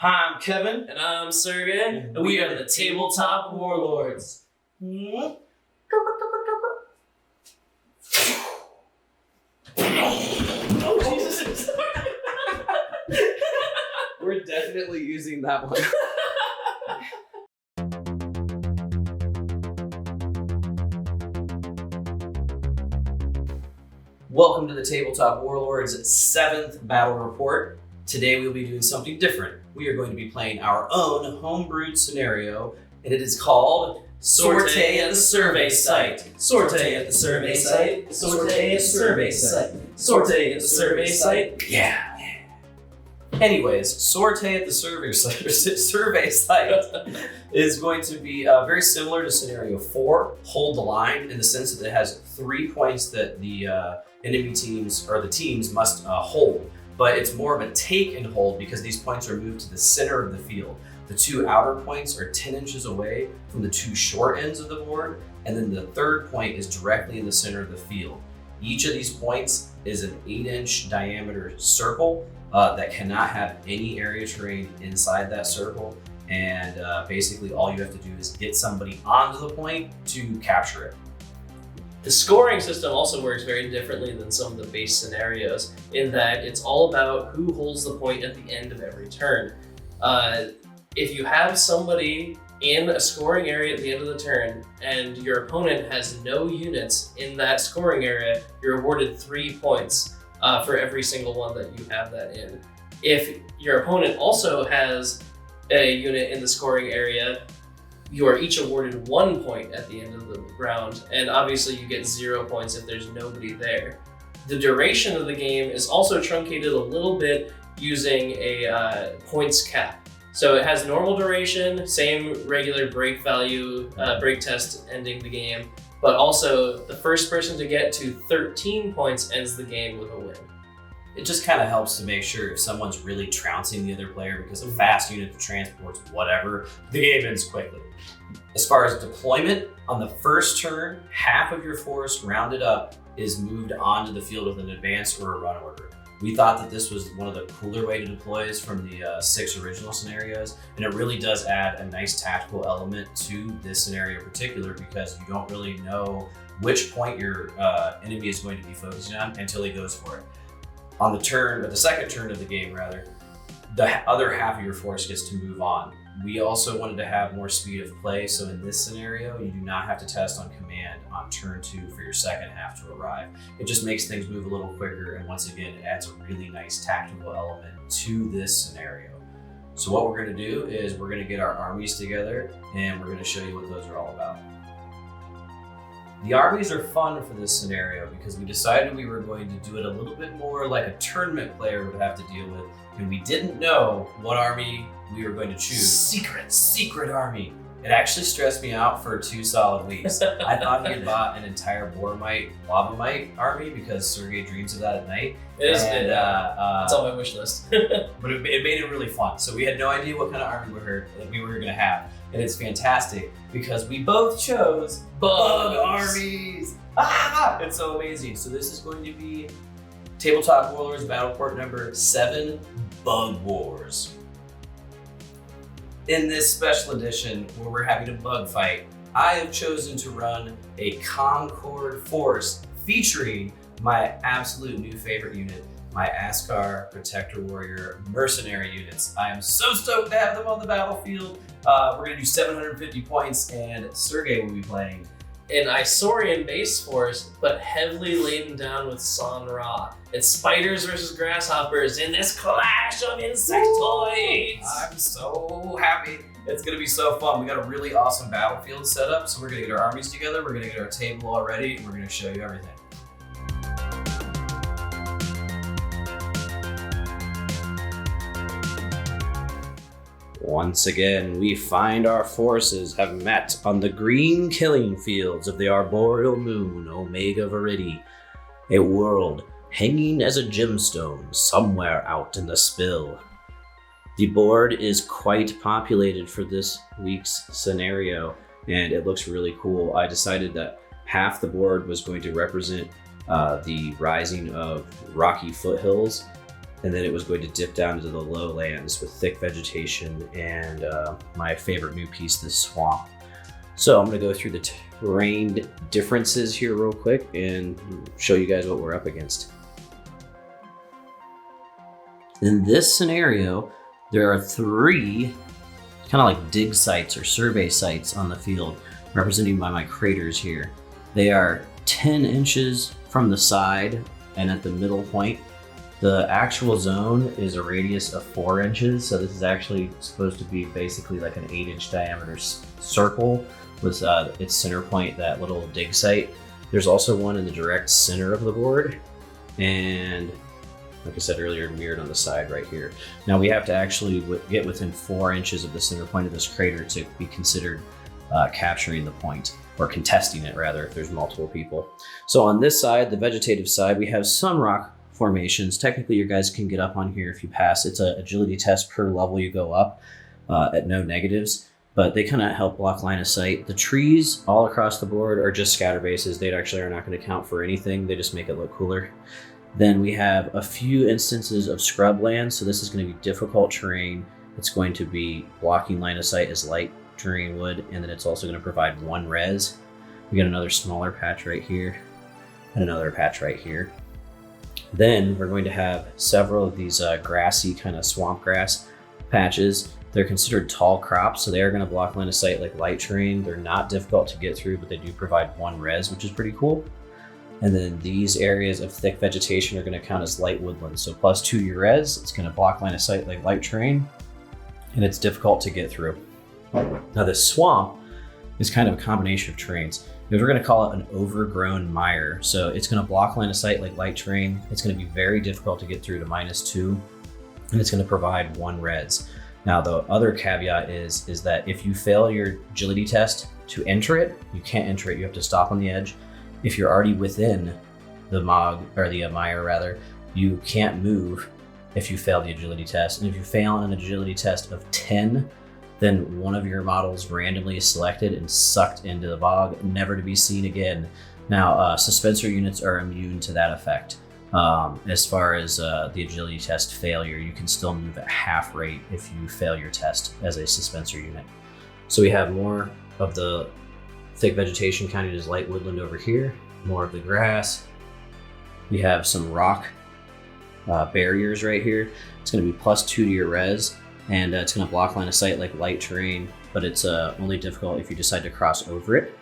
Hi, I'm Kevin. And I'm Sergey, and we are the Tabletop Warlords. Oh, Jesus. We're definitely using that one. Welcome to the Tabletop Warlords 7th Battle Report. Today we'll be doing something different. We are going to be playing our own homebrewed scenario, and it is called Sortie at the Survey Site. Sortie at the Survey Site. Sortie at the Survey Site. Sortie at the Survey Site. Yeah. Anyways, Sortie at the Survey Site is going to be very similar to Scenario 4, Hold the Line, in the sense that it has 3 points that the enemy teams, or the teams, must hold. But it's more of a take and hold because these points are moved to the center of the field. The 2 outer points are 10 inches away from the 2 short ends of the board, and then the 3rd point is directly in the center of the field. Each of these points is an 8-inch diameter circle that cannot have any area terrain inside that circle, and basically all you have to do is get somebody onto the point to capture it. The scoring system also works very differently than some of the base scenarios in that it's all about who holds the point at the end of every turn. If you have somebody in a scoring area at the end of the turn and your opponent has no units in that scoring area, you're awarded 3 points for every single one that you have that in. If your opponent also has a unit in the scoring area, you are each awarded 1 point at the end of the round, and obviously you get 0 points if there's nobody there. The duration of the game is also truncated a little bit using a points cap. So it has normal duration, same regular break value, break test ending the game, but also the first person to get to 13 points ends the game with a win. It just kind of helps to make sure if someone's really trouncing the other player because of fast unit transports, whatever, the game ends quickly. As far as deployment, on the first turn, half of your force rounded up is moved onto the field with an advance or a run order. We thought that this was one of the cooler way to deploy from the 6 original scenarios, and it really does add a nice tactical element to this scenario in particular because you don't really know which point your enemy is going to be focusing on until he goes for it. On the turn, or the second turn of the game rather, the other half of your force gets to move on. We also wanted to have more speed of play, so in this scenario, you do not have to test on command on turn 2 for your second half to arrive. It just makes things move a little quicker, and once again, it adds a really nice tactical element to this scenario. So what we're gonna do is we're gonna get our armies together, and we're gonna show you what those are all about. The armies are fun for this scenario because we decided we were going to do it a little bit more like a tournament player would have to deal with, and we didn't know what army we were going to choose. Secret army. It actually stressed me out for 2 solid weeks. I thought he had bought an entire Lava Mite army because Sergey dreams of that at night. It is, that's on my wish list. But it made it really fun. So we had no idea what kind of army we were going to have. And it's fantastic because we both chose bug armies. It's so amazing. So this is going to be Tabletop Warlords Battle Report number 7, Bug Wars. In this special edition where we're having a bug fight, I have chosen to run a Concord force featuring my absolute new favorite unit, my Askar Protector Warrior Mercenary units. I am so stoked to have them on the battlefield. We're gonna do 750 points, and Sergey will be playing an Isorian base force, but heavily laden down with San Ra. It's spiders versus grasshoppers in this clash of insectoids. I'm so happy. It's gonna be so fun. We got a really awesome battlefield set up, so we're gonna get our armies together, we're gonna get our table all ready, and we're gonna show you everything. Once again, we find our forces have met on the green killing fields of the arboreal moon Omega Viridi, a world hanging as a gemstone somewhere out in the spill. The board is quite populated for this week's scenario, and it looks really cool. I decided that half the board was going to represent the rising of rocky foothills, and then it was going to dip down into the lowlands with thick vegetation and my favorite new piece, the swamp. So I'm going to go through the terrain differences here real quick and show you guys what we're up against. In this scenario, there are 3 kind of like dig sites or survey sites on the field, represented by my craters here. They are 10 inches from the side and at the middle point. The actual zone is a radius of 4 inches, so this is actually supposed to be basically like an 8-inch diameter circle with its center point, that little dig site. There's also one in the direct center of the board, and like I said earlier, mirrored on the side right here. Now we have to actually get within 4 inches of the center point of this crater to be considered capturing the point, or contesting it rather, if there's multiple people. So on this side, the vegetative side, we have some rock formations. Technically, you guys can get up on here if you pass. It's an agility test per level you go up at no negatives, but they kind of help block line of sight. The trees all across the board are just scatter bases. They actually are not going to count for anything. They just make it look cooler. Then we have a few instances of scrubland. So this is going to be difficult terrain. It's going to be blocking line of sight as light terrain would, and then it's also going to provide 1 res. We got another smaller patch right here and another patch right here. Then we're going to have several of these grassy kind of swamp grass patches. They're considered tall crops, so they are going to block line of sight like light terrain. They're not difficult to get through, but they do provide 1 res, which is pretty cool. And then these areas of thick vegetation are going to count as light woodland. So +2 to your res, it's going to block line of sight like light terrain, and it's difficult to get through. Now this swamp is kind of a combination of terrains. We're going to call it an overgrown mire. So it's going to block line of sight like light terrain. It's going to be very difficult to get through to -2, and it's going to provide 1 res. Now the other caveat is that if you fail your agility test to enter it, you can't enter it. You have to stop on the edge. If you're already within the mire rather, you can't move if you fail the agility test. And if you fail an agility test of 10, then one of your models randomly is selected and sucked into the bog, never to be seen again. Now, suspensor units are immune to that effect. As far as the agility test failure, you can still move at half rate if you fail your test as a suspensor unit. So we have more of the thick vegetation counted as light woodland over here, more of the grass. We have some rock barriers right here. It's going to be +2 to your res, and it's going to block line of sight like light terrain, but it's only difficult if you decide to cross over it.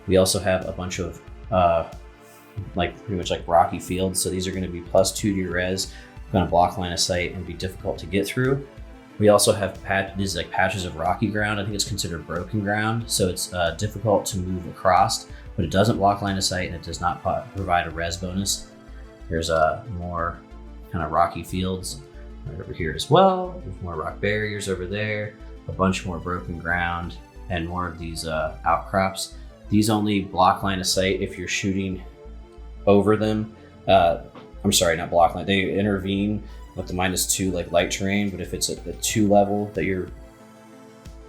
We also have a bunch of pretty much like rocky fields, so these are going to be +2 to your res, going to block line of sight and be difficult to get through. We also have these like patches of rocky ground. I think it's considered broken ground, so it's difficult to move across, but it doesn't block line of sight and it does not provide a res bonus. There's more kind of rocky fields right over here as well. There's more rock barriers over there, a bunch more broken ground, and more of these outcrops. These only block line of sight if you're shooting over them. I'm sorry, not block line. They intervene with the -2 like light terrain, but if it's at the 2 level that you're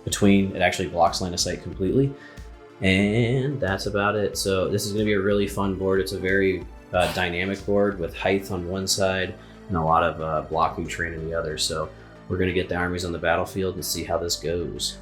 between, it actually blocks line of sight completely. And that's about it. So this is going to be a really fun board. It's a very dynamic board with height on one side and a lot of blocking terrain on the other. So we're going to get the armies on the battlefield and see how this goes.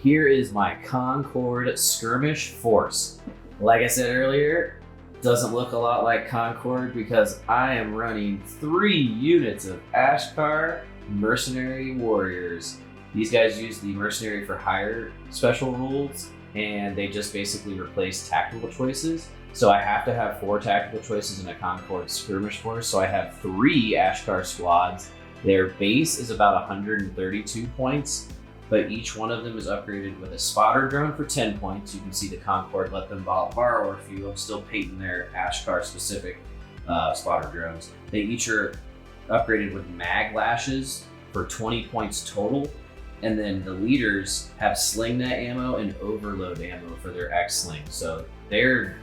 Here is my Concord skirmish force. Like I said earlier, doesn't look a lot like Concord because I am running 3 units of Askar mercenary warriors. These guys use the mercenary for hire special rules, and they just basically replace tactical choices. So I have to have 4 tactical choices in a Concord skirmish force. So I have 3 Askar squads. Their base is about 132 points. But each one of them is upgraded with a spotter drone for 10 points. You can see the Concord let them borrow a few. I'm still painting their Askar specific spotter drones. They each are upgraded with mag lashes for 20 points total. And then the leaders have sling net ammo and overload ammo for their X-sling. So they're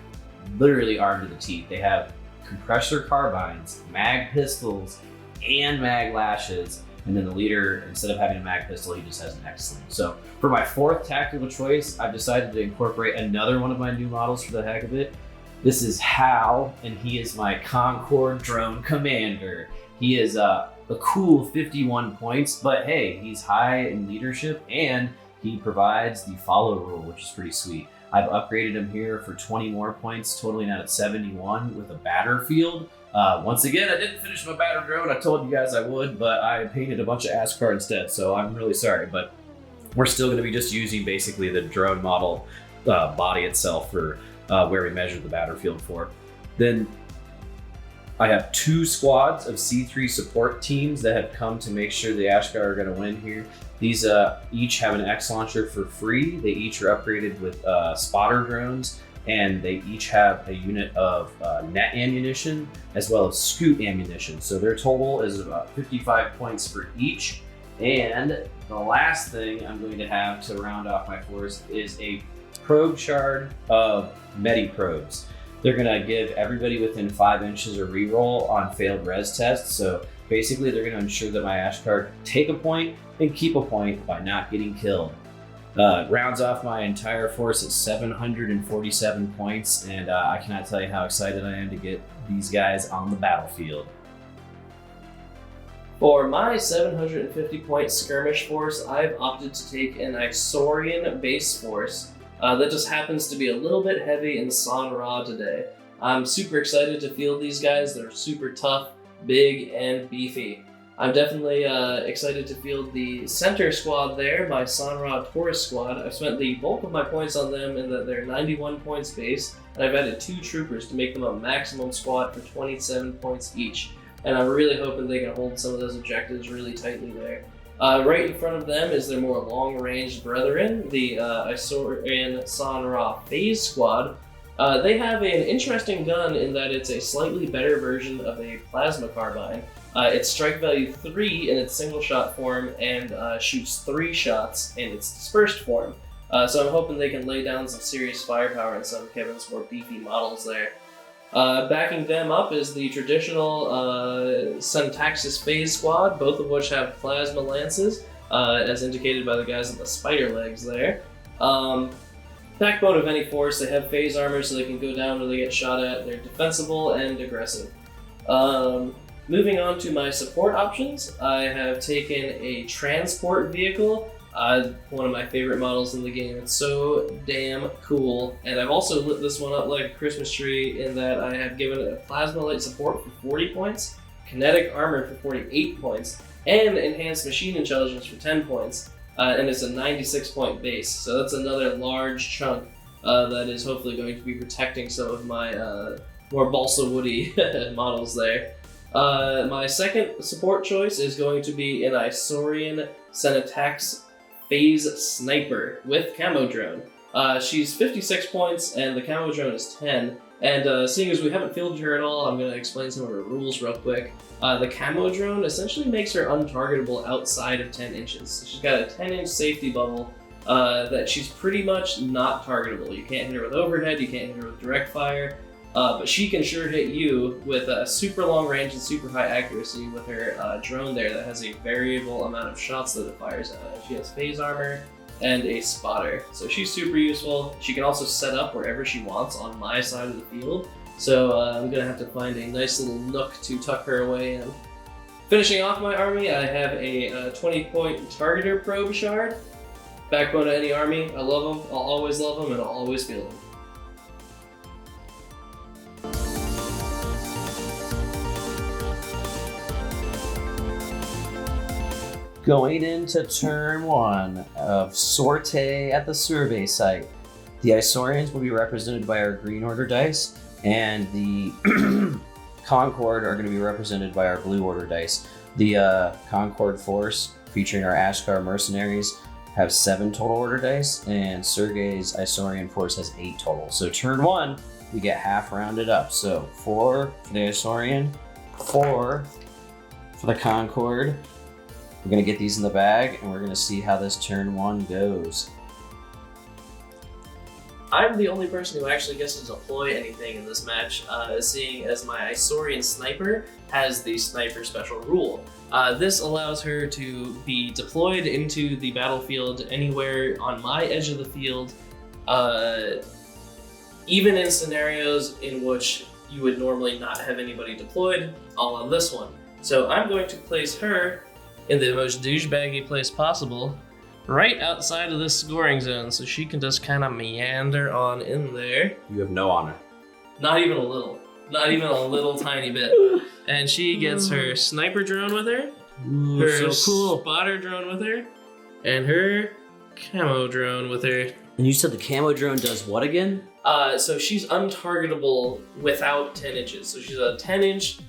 literally armed to the teeth. They have compressor carbines, mag pistols, and mag lashes. And then the leader, instead of having a mag pistol, he just has an X-Sling. So for my fourth tactical choice, I've decided to incorporate another one of my new models for the heck of it. This is Hal, and he is my Concord drone commander. He is a cool 51 points, but hey, he's high in leadership and he provides the follow rule, which is pretty sweet. I've upgraded him here for 20 more points, totaling out at 71 with a batter field. Once again, I didn't finish my batter drone. I told you guys I would, but I painted a bunch of Askar instead, so I'm really sorry. But we're still going to be just using basically the drone model body itself for where we measured the batter field for. Then I have 2 squads of C3 support teams that have come to make sure the Askar are going to win here. These each have an X launcher for free. They each are upgraded with spotter drones, and they each have a unit of net ammunition as well as scoot ammunition. So their total is about 55 points for each. And the last thing I'm going to have to round off my force is a probe shard of Medi probes. They're gonna give everybody within 5 inches a reroll on failed res tests. So basically they're gonna ensure that my Askar take a point and keep a point by not getting killed. Rounds off my entire force at 747 points, and I cannot tell you how excited I am to get these guys on the battlefield. For my 750 point skirmish force, I've opted to take an Isorian base force that just happens to be a little bit heavy in San Ra today. I'm super excited to field these guys. They're super tough, big, and beefy. I'm definitely excited to field the center squad there, my San Ra Taurus squad. I've spent the bulk of my points on them in that they're 91 points base, and I've added 2 troopers to make them a maximum squad for 27 points each. And I'm really hoping they can hold some of those objectives really tightly there. Right in front of them is their more long-range brethren, the Isorian San Ra Phase Squad. They have an interesting gun in that it's a slightly better version of a plasma carbine. It's strike value 3 in its single shot form and shoots 3 shots in its dispersed form. So I'm hoping they can lay down some serious firepower in some of Kevin's more beefy models there. Backing them up is the traditional Syntaxis Phase Squad, both of which have plasma lances, as indicated by the guys on the spider legs there. Backbone of any force, they have phase armor so they can go down when they get shot at. They're defensible and aggressive. Moving on to my support options, I have taken a transport vehicle. One of my favorite models in the game. It's so damn cool. And I've also lit this one up like a Christmas tree in that I have given it a plasma light support for 40 points, kinetic armor for 48 points, and enhanced machine intelligence for 10 points. And it's a 96 point base. So that's another large chunk that is hopefully going to be protecting some of my more balsa woody models there. My second support choice is going to be an Isorian Syntax Phase Sniper with Camo Drone. She's 56 points and the Camo Drone is 10. And seeing as we haven't fielded her at all, I'm going to explain some of her rules real quick. The Camo Drone essentially makes her untargetable outside of 10 inches. She's got a 10-inch safety bubble that she's pretty much not targetable. You can't hit her with overhead, you can't hit her with direct fire, but she can sure hit you with a super long range and super high accuracy with her drone there that has a variable amount of shots that it fires at. She has phase armor and a spotter, so she's super useful. She can also set up wherever she wants on my side of the field, so I'm gonna have to find a nice little nook to tuck her away in. Finishing off my army, I have a 20-point targeter probe shard. Backbone of any army. I love them, I'll always love them, and I'll always feel them. Going into turn 1 of Sortie at the survey site. The Isorians will be represented by our green order dice, and the Concord are going to be represented by our blue order dice. The Concord force, featuring our Askar mercenaries, have 7 total order dice, and Sergei's Isorian force has 8 total. So turn 1, we get half rounded up. So 4 for the Isorian, 4 for the Concord. We're going to get these in the bag, and we're going to see how this turn 1 goes. I'm the only person who actually gets to deploy anything in this match, seeing as my Isorian sniper has the sniper special rule. This allows her to be deployed into the battlefield anywhere on my edge of the field, even in scenarios in which you would normally not have anybody deployed, all on this one. So I'm going to place her in the most douchebaggy place possible, right outside of this scoring zone, so she can just kind of meander on in there. You have no honor. Not even a little. Not even a little tiny bit. And she gets her sniper drone with her, her spotter drone with her, and her camo drone with her. And you said the camo drone does what again? So she's untargetable without 10 inches. So she's a 10-inch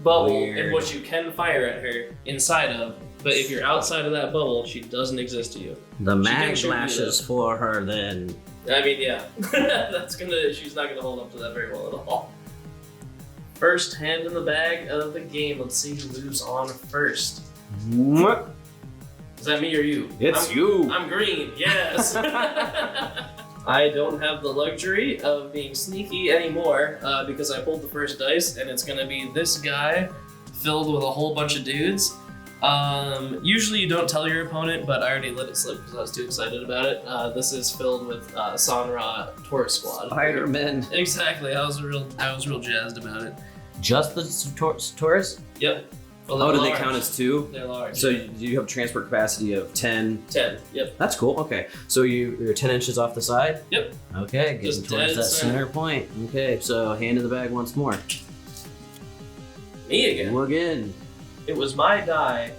bubble in which you can fire at her inside of. But if you're outside of that bubble, she doesn't exist to you. The mag lashes for her then. I mean, yeah. She's not gonna hold up to that very well at all. First hand in the bag of the game. Let's see who moves on first. What? Is that me or you? It's you. I'm green, yes. I don't have the luxury of being sneaky anymore because I pulled the first dice and it's gonna be this guy filled with a whole bunch of dudes. Usually you don't tell your opponent, but I already let it slip because I was too excited about it. This is filled with Sanra Taurus Squad. Spider-Man. Exactly, I was real jazzed about it. Just the Taurus? Yep. Well, do they count as 2? They're large. So you have transport capacity of 10? 10, yep. That's cool, okay. So you're 10 inches off the side? Yep. Okay, getting Just towards dead that center. center point. Okay, so hand in the bag once more. Me again. You again. It was my die.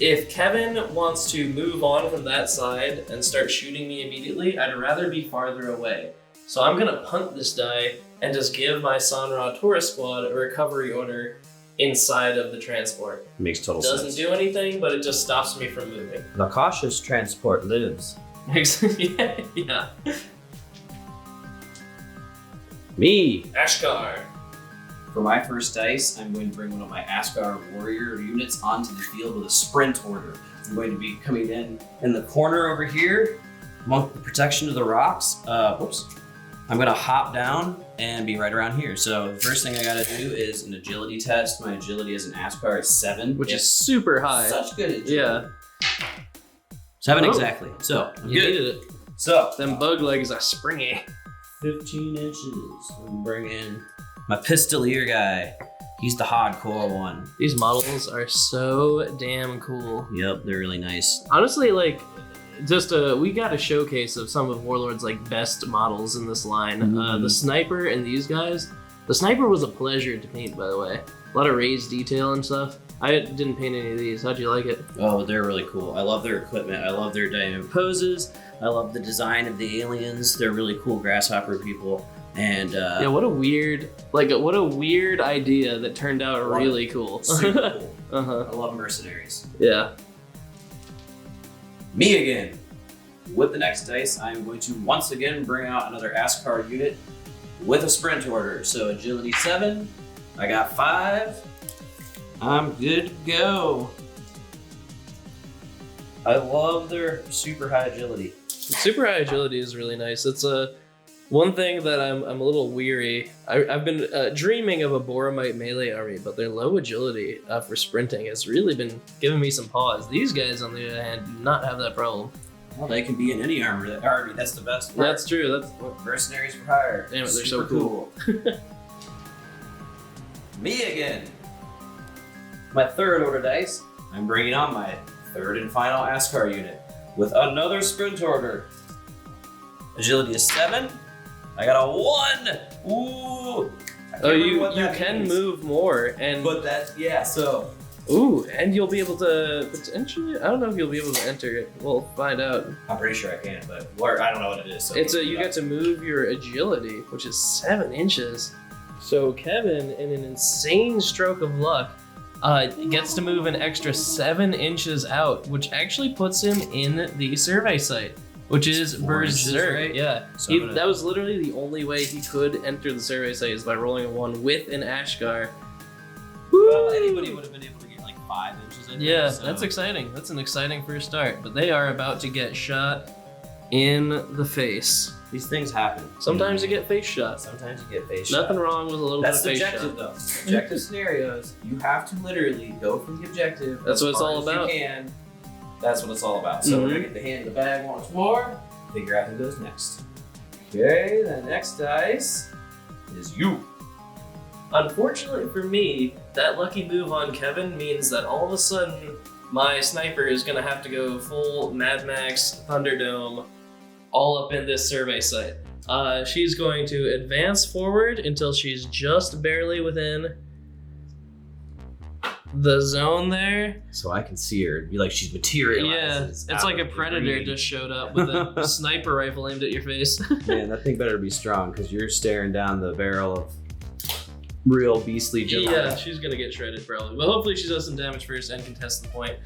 If Kevin wants to move on from that side and start shooting me immediately, I'd rather be farther away. So I'm gonna punt this die and just give my Sanra Taurus Squad a recovery order inside of the transport. Makes total sense. Doesn't do anything, but it just stops me from moving. The cautious transport lives. Yeah. Me. Askar. For my first dice, I'm going to bring one of my Askar warrior units onto the field with a sprint order. I'm going to be coming in the corner over here, among the protection of the rocks. I'm gonna hop down and be right around here. So the first thing I gotta do is an agility test. My agility as an Askar is 7. Which is super high. Such good agility. Yeah. 7 Oh. exactly. So I'm You good. needed it. So Them bug legs are springy. 15 inches. I'm bringing my pistolier guy. He's the hardcore one. These models are so damn cool. Yep, they're really nice. Honestly, like, we got a showcase of some of Warlord's like best models in this line. Mhm. The sniper and these guys. The sniper was a pleasure to paint, by the way. A lot of raised detail and stuff. I didn't paint any of these. How'd you like it? Oh, they're really cool. I love their equipment. I love their dynamic poses. I love the design of the aliens. They're really cool grasshopper people. And Yeah, what a weird idea that turned out really cool. super cool. Uh-huh. I love mercenaries. Yeah. Me again. With the next dice, I'm going to once again bring out another Askar unit with a sprint order. So agility 7. I got 5. I'm good to go. I love their super high agility. Super high agility is really nice. It's one thing that I'm a little weary. I've been dreaming of a Boromite melee army, but their low agility for sprinting has really been giving me some pause. These guys, on the other hand, do not have that problem. Well, they can be in any army. That's the best part. That's true. That's Mercenaries for hire. Damn it, they're Super so cool. Me again. My third order dice. I'm bringing on my third and final Askar unit with another sprint order. Agility is 7. I got a 1. Ooh. I can't remember you what that can means. move more and So ooh, and you'll be able to potentially. I don't know if you'll be able to enter it. We'll find out. I'm pretty sure I can, but I don't know what it is. So You get to move your agility, which is 7 inches. So Kevin, in an insane stroke of luck, gets to move an extra 7 inches out, which actually puts him in the survey site, which is 4 inches, berserk. right? Yeah, So that was literally the only way he could enter the survey site is by rolling a 1 with an Askar. Well, anybody would have been able to get like 5 inches. I think, Yeah, so. that's exciting. That's an exciting first start. But they are about to get shot in the face. These things happen. Sometimes you get face shot. Sometimes you get face shot. Nothing wrong with a little That's bit of face subjective, shot. though. Objective scenarios, you have to literally go for the objective. That's what it's all as far as about. You can. That's what it's all about. So we're gonna get the hand in the bag once more. Figure out who goes next. Okay, the next dice is you. Unfortunately for me, that lucky move on Kevin means that all of a sudden my sniper is gonna have to go full Mad Max Thunderdome all up in this survey site. She's going to advance forward until she's just barely within the zone there. So I can see her. It'd be like she's materialized. Yeah, it's like a predator just showed up with a sniper rifle aimed at your face. Man, that thing better be strong because you're staring down the barrel of real beastly Gemini. Yeah, she's gonna get shredded probably, but hopefully she does some damage first and contest the point.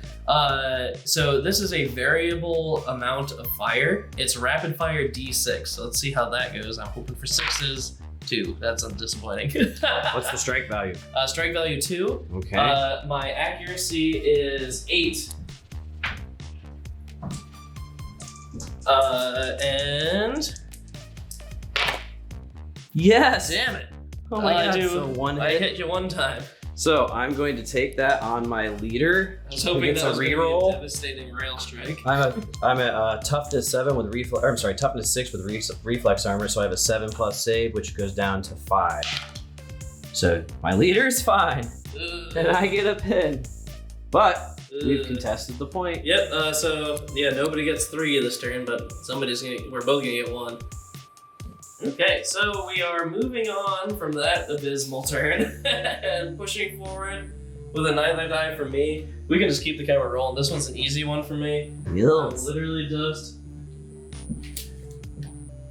So this is a variable amount of fire. It's rapid fire D6. So let's see how that goes. I'm hoping for 6s. 2. That's disappointing. What's the strike value? Strike value 2. Okay. My accuracy is 8. And yes! damn it. Oh my god, dude, so one I hit. hit you one time. So I'm going to take that on my leader. I was hoping Against that a was going to reroll. be a devastating rail strike. I'm at toughness 7 with reflex. I'm sorry, toughness 6 with reflex armor. So I have a 7+ save, which goes down to 5. So my leader's fine, and I get a pin. But we've contested the point. Yep. So yeah, nobody gets 3 this turn, but we're both gonna get 1. Okay, so we are moving on from that abysmal turn and pushing forward with a neither die for me. We can just keep the camera rolling. This one's an easy one for me. I'm literally just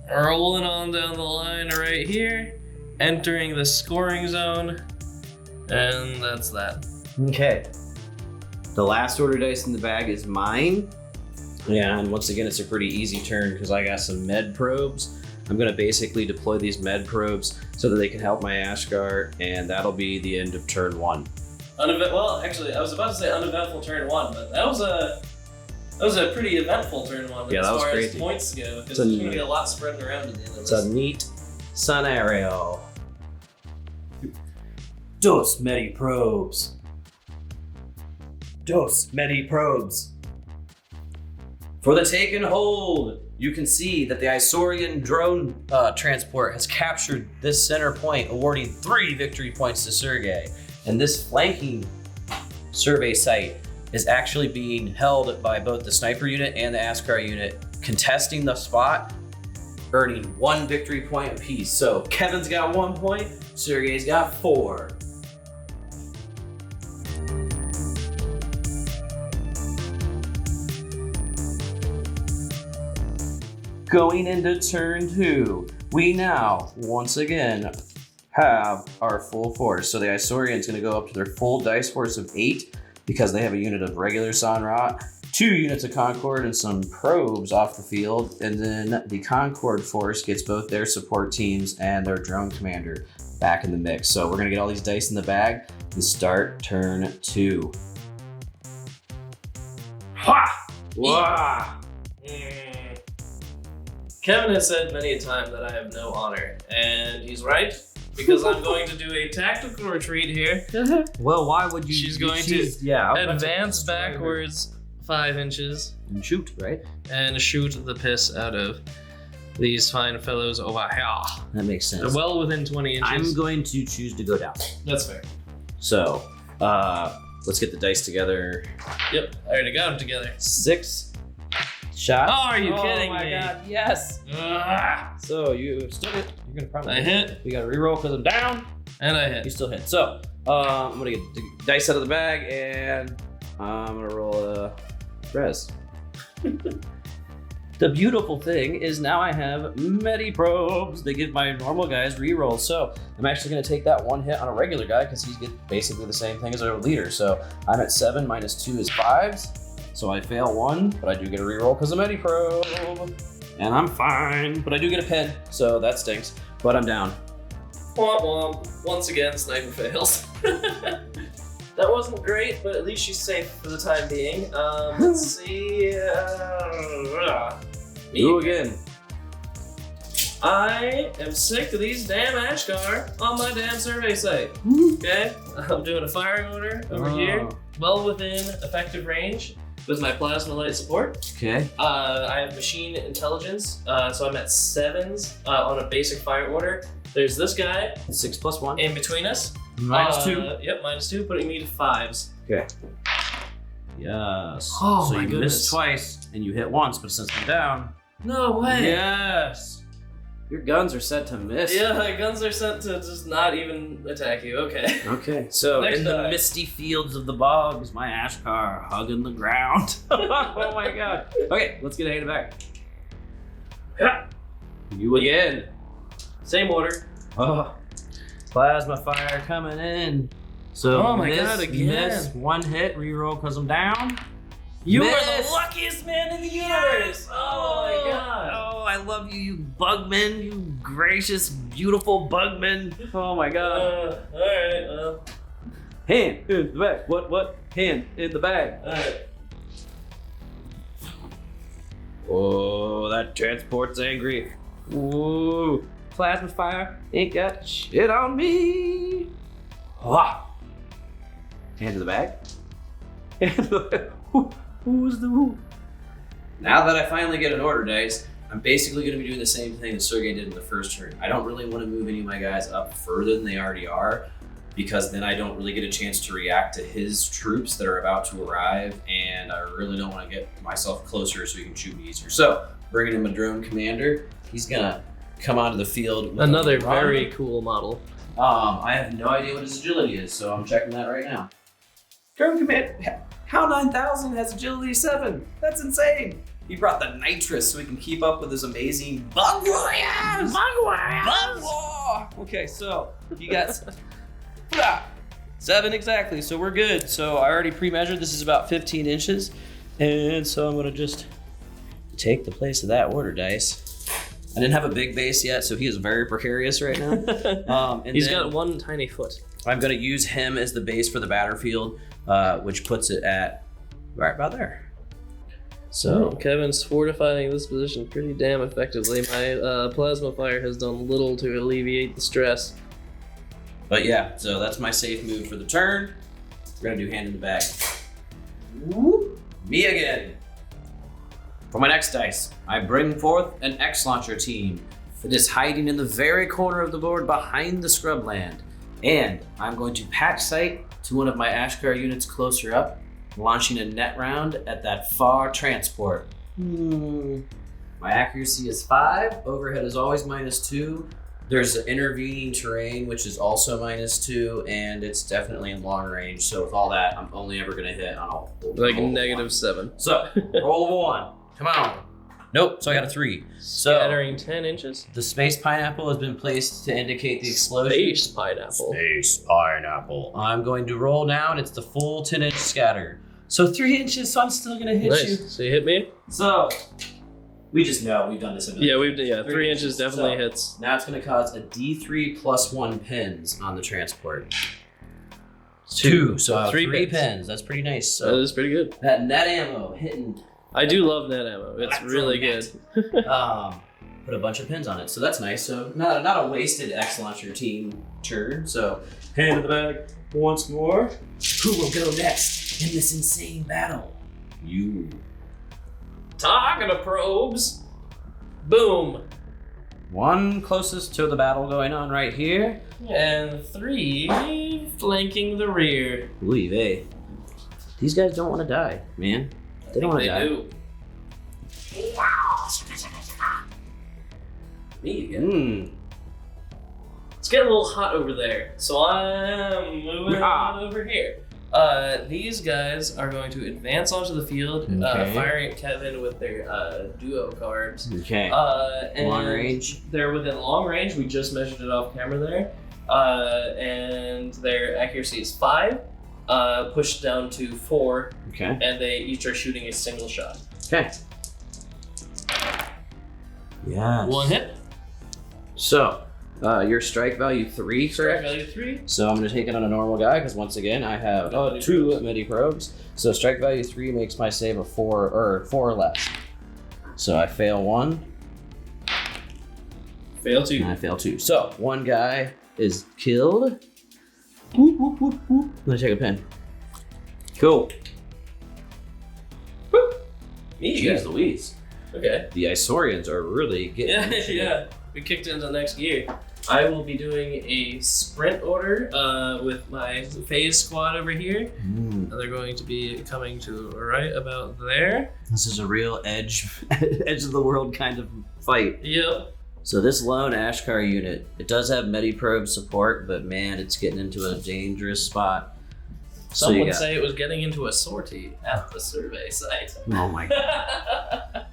rolling on down the line right here, entering the scoring zone, and that's that. Okay. The last order dice in the bag is mine. Yeah, and once again, it's a pretty easy turn because I got some med probes. I'm going to basically deploy these med probes so that they can help my Askar, and that'll be the end of turn 1. Well, actually, I was about to say uneventful turn 1, but that was a pretty eventful turn 1 Yeah, as that was far crazy. as points go, because It's a there's going to neat- be a lot spreading around at the end of It's this. a neat scenario. Dos medi probes. Dos medi probes. For the taken hold, you can see that the Isorian drone transport has captured this center point, awarding 3 victory points to Sergei. And this flanking survey site is actually being held by both the sniper unit and the Askar unit, contesting the spot, earning 1 victory point apiece. So Kevin's got 1 point, Sergei's got 4. Going into turn 2, we now, once again, have our full force. So the Isorian's gonna go up to their full dice force of 8 because they have a unit of regular Sanrat, 2 units of Concord, and some probes off the field. And then the Concord force gets both their support teams and their drone commander back in the mix. So we're gonna get all these dice in the bag and start turn 2. Ha! Wah! Kevin has said many a time that I have no honor, and he's right, because I'm going to do a tactical retreat here. Well, why would you? She's going to advance backwards 5 inches and shoot, right? and shoot the piss out of these fine fellows over here. That makes They're sense. well within 20 inches. I'm going to choose to go down. That's fair. So, let's get the dice together. Yep, I already got them together. 6 shots. Oh, are you kidding my me? god, yes. Ah, So you still hit. You're gonna probably I hit, We got to reroll because I'm down. and I You hit. still hit. So, I'm gonna get the dice out of the bag and I'm gonna roll a res. The beautiful thing is now I have medi probes. They give my normal guys rerolls. So I'm actually gonna take that 1 hit on a regular guy because he's get basically the same thing as our leader. So I'm at 7 minus 2 is 5s. So I fail 1, but I do get a reroll because of medi probe. And I'm fine, but I do get a pin, so that stinks. But I'm down. Womp womp. Once again, sniper fails. That wasn't great, but at least she's safe for the time being. Let's see. You again. I am sick of these damn Askar on my damn survey site. Okay? I'm doing a firing order over here, well within effective range with my plasma light support. Okay. I have machine intelligence, so I'm at 7s on a basic fire order. There's this guy 6 plus 1. in between us. -2. Yep, -2, putting me to 5s. Okay. Yes. Oh so my you goodness. missed twice and you hit once, but since I'm down. No way. Yes. Your guns are set to miss. Yeah, my guns are set to just not even attack you. Okay. Okay. So Next in the die. misty fields of the bogs, my Askar hugging the ground. Oh my god. Okay, let's get handed back. You again. Same order. Oh. Plasma fire coming in. So Oh my god, again. miss, 1 hit, reroll because I'm down. You are Miss. the luckiest man in the universe. Oh my god. Oh, I love you, you bugman, you gracious, beautiful bugman. Oh my god. Alright, well. Hand in the bag. What? Hand in the bag. Alright. Oh, that transport's angry. Ooh, plasma fire ain't got shit on me. Ah. Hand in the bag. Hand in the bag. Who's the who? Now that I finally get an order dice, I'm basically going to be doing the same thing that Sergey did in the first turn. I don't really want to move any of my guys up further than they already are, because then I don't really get a chance to react to his troops that are about to arrive, and I really don't want to get myself closer so he can shoot me easier. So, bringing him a drone commander, he's going to come onto the field with Another a run. very cool model. I have no idea what his agility is, so I'm checking that right now. Drone commander, HAL 9000 has agility 7. That's insane. He brought the nitrous so he can keep up with his amazing bug warriors. Bug war. Okay, so you got 7 exactly, so we're good. So I already pre-measured. This is about 15 inches, and so I'm gonna just take the place of that order dice. I didn't have a big base yet, so he is very precarious right now. And He's then got 1 tiny foot. I'm going to use him as the base for the battlefield, which puts it at right about there. So Kevin's fortifying this position pretty damn effectively. My plasma fire has done little to alleviate the stress. but yeah, so that's my safe move for the turn. We're going to do hand in the bag. Whoop. Me again. For my next dice, I bring forth an X-Launcher team that is hiding in the very corner of the board behind the scrubland. And I'm going to patch sight to one of my Askar units closer up, launching a net round at that far transport. My accuracy is 5, overhead is always -2. There's intervening terrain, which is also -2, and it's definitely in long range. So with all that, I'm only ever gonna hit on a Like roll of -7. 1. So, roll of 1. Come on. Nope, so I got a 3. So, Scattering 10 inches. the space pineapple has been placed to indicate the explosion. Space pineapple. Space pineapple. I'm going to roll now, and it's the full 10-inch scatter. So 3 inches, so I'm still gonna hit you. Nice. So you hit me? So, we just know we've done this a million. Yeah, 3 inches definitely So, hits. Now it's gonna cause a D3 plus 1 pins on the transport. 2, so I have 3 3 pins. pins. That's pretty nice. That So is pretty good. that net ammo hitting. I do love net ammo. It's really good. Put a bunch of pins on it, so that's nice. So not a wasted X-Launcher team turn. So hand in the bag once more. Who will go next in this insane battle? You. Talking of probes. Boom. 1 closest to the battle going on right here. And 3 flanking the rear. Believe, eh? These guys don't want to die, man. They don't want to die. do. Me again. It's getting a little hot over there, so I'm moving on over here. These guys are going to advance onto the field, Okay. firing at Kevin with their duo cards. Okay. And Long range. They're within long range. We just measured it off camera there. And their accuracy is 5, pushed down to 4, Okay. and they each are shooting a single shot. Okay. Yes. 1 hit. So, your strike value 3, Strike correct? value 3. So I'm going to take it on a normal guy because once again I have Oh, 2 midi probes. So strike value 3 makes my save a 4 or less. So I fail 1. Fail 2. And I fail 2. So 1 guy is killed. Whoop, whoop, whoop, whoop. Let me take a pen. Cool. Me Jeez again. Louise. Okay. The Isorians are really getting Yeah, into it. yeah. We kicked into next gear. I will be doing a sprint order with my phase squad over here. Mm. They're going to be coming to right about there. This is a real edge of the world kind of fight. Yep. So this lone Askar unit, it does have Mediprobe support, but man, it's getting into a dangerous spot. So Some you would got- say it was getting into a sortie at the survey site. Oh my god.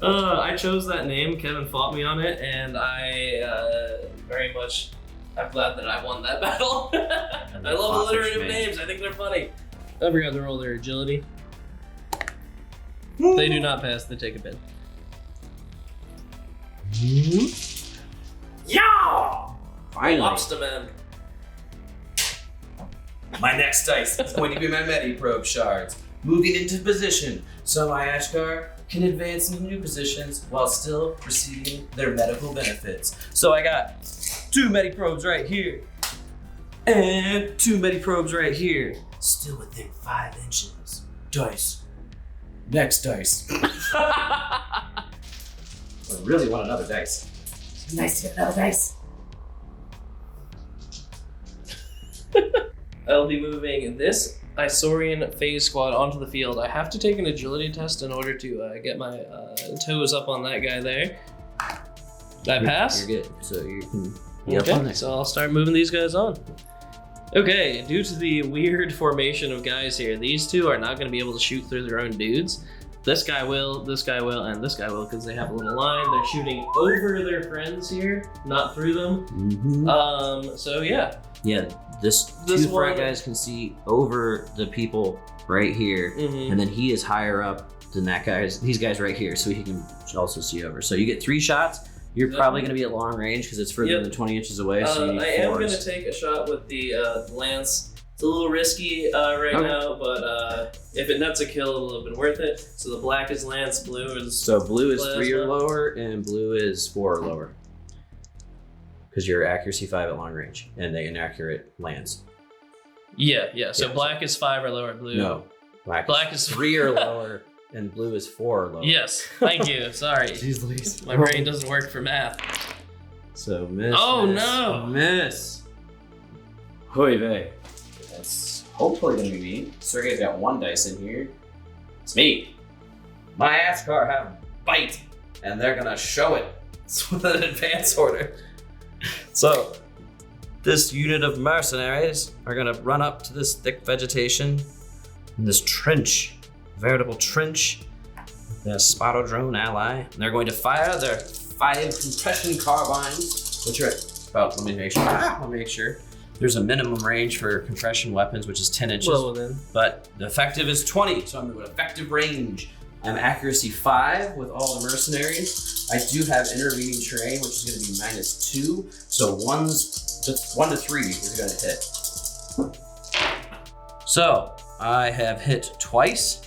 I chose that name. Kevin fought me on it, and I'm glad that I won that battle. I love alliterative names. I think they're funny. I forgot to roll their agility. They do not pass the take a pin. Yeah! Finally. Lobster man. My next dice is going to be my Mediprobe shards. Moving into position, so my Askar can advance into new positions while still receiving their medical benefits. So I got 2 Mediprobes right here, and 2 Mediprobes right here. Still within 5 inches. Dice. Next dice. I really want another dice. Nice to get another dice. I'll be moving this Isorian phase squad onto the field. I have to take an agility test in order to get my toes up on that guy there. Did I pass? You're good. So you can be up on Okay, there. so I'll start moving these guys on. Okay, due to the weird formation of guys here, these 2 are not going to be able to shoot through their own dudes. This guy will, and this guy will, because they have a little line. They're shooting over their friends here, not through them. Mhm. So yeah. Yeah, this 2 frat guys can see over the people right here, Mhm. and then he is higher up than these guys right here, so he can also see over. So you get 3 shots. You're probably going to be at long range because it's further than 20 inches away. So you need I am 4s. going to take a shot with the lance. It's a little risky right Okay. now, but if it nets a kill, it'll have been worth it. So the black is lance, blue is So blue is plasma. 3 or lower, and blue is 4 or lower. Because you're accuracy 5 at long range, and they inaccurate lands. yeah. So Yeah, black is 5 or lower, blue. No, Black is 3 or lower, and blue is 4 or lower. Yes, thank you. Sorry, Jeez Louise. my brain doesn't work for math. So miss. Oh, miss, no. Miss. Hoy vey. That's hopefully gonna be me. Sergey's got 1 dice in here. It's me. My Askar have bite, and they're gonna show it. It's with an advance order. So, this unit of mercenaries are gonna run up to this thick vegetation in this trench, veritable trench. The Spotodrone ally. And they're going to fire their 5 compression carbines, which are about, let me make sure. There's a minimum range for compression weapons, which is 10 inches. Well then, But the effective is 20, so I'm going to effective range. I'm accuracy 5 with all the mercenaries. I do have intervening terrain, which is going to be -2. So 1 to 3 is going to hit. So I have hit twice.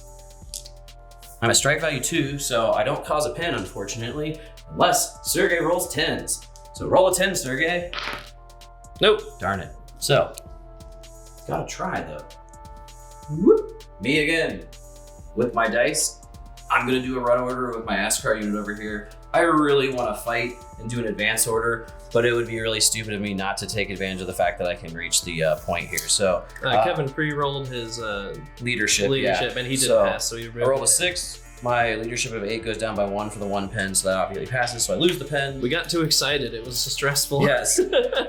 I'm at strike value 2, so I don't cause a pin, unfortunately, unless Sergey rolls 10s. So roll a 10, Sergey. nope. Darn it. So, gotta try though. Whoop. Me again. With my dice, I'm gonna do a run order with my Askar unit over here. I really wanna fight and do an advance order, but it would be really stupid of me not to take advantage of the fact that I can reach the point here. So, Kevin pre-rolled his leadership, and he did So, pass. So he I rolled a 6. My leadership of 8 goes down by 1 for the 1 pen, so that obviously passes, so I lose the pen. We got too excited. It was stressful. Yes.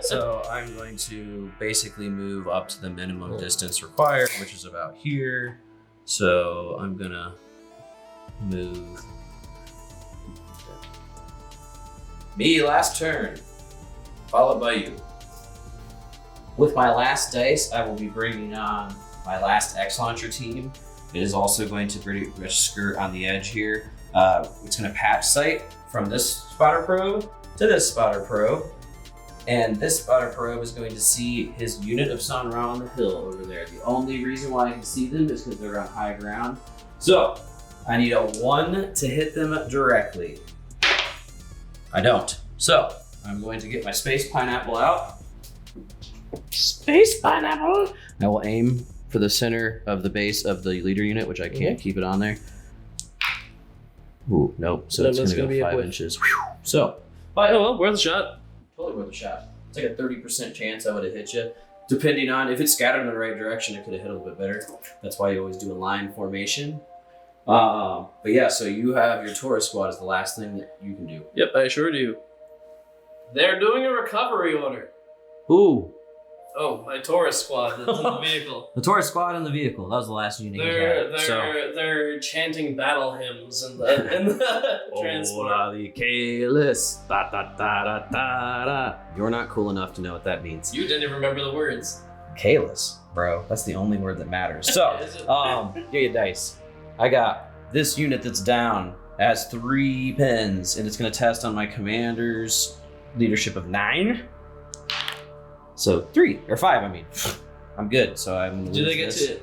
So I'm going to basically move up to the minimum distance required, which is about here. So I'm gonna move. Me last turn, followed by you. With my last dice, I will be bringing on my last X-Launcher team. It is also going to bring a skirt on the edge here. It's going to patch sight from this spotter probe to this spotter probe. And this spotter probe is going to see his unit of Sun Ra on the hill over there. The only reason why I can see them is because they're on high ground. So I need a 1 to hit them directly. I don't. So, I'm going to get my space pineapple out. Space pineapple! I will aim for the center of the base of the leader unit, which I can't keep it on there. Ooh, nope. So it's going to go 5 inches. Whew. So, oh well, worth a shot. totally worth a shot. It's like a 30% chance I would have hit you. Depending on if it's scattered in the right direction, it could have hit a little bit better. That's why you always do a line formation. But yeah, so you have your Taurus squad is the last thing that you can do. Yep, I sure do. They're doing a recovery order. Ooh. Oh, my Taurus squad that's in the vehicle. The Taurus squad in the vehicle. That was the last unit you had. They're chanting battle hymns in the transport. You're not cool enough to know what that means. You didn't even remember the words. Kalis, bro. That's the only word that matters. So, get your dice. I got this unit that's down has 3 pins, and it's going to test on my commander's leadership of 9. So 3 or 5. I mean, I'm good. So I'm. Do they get to?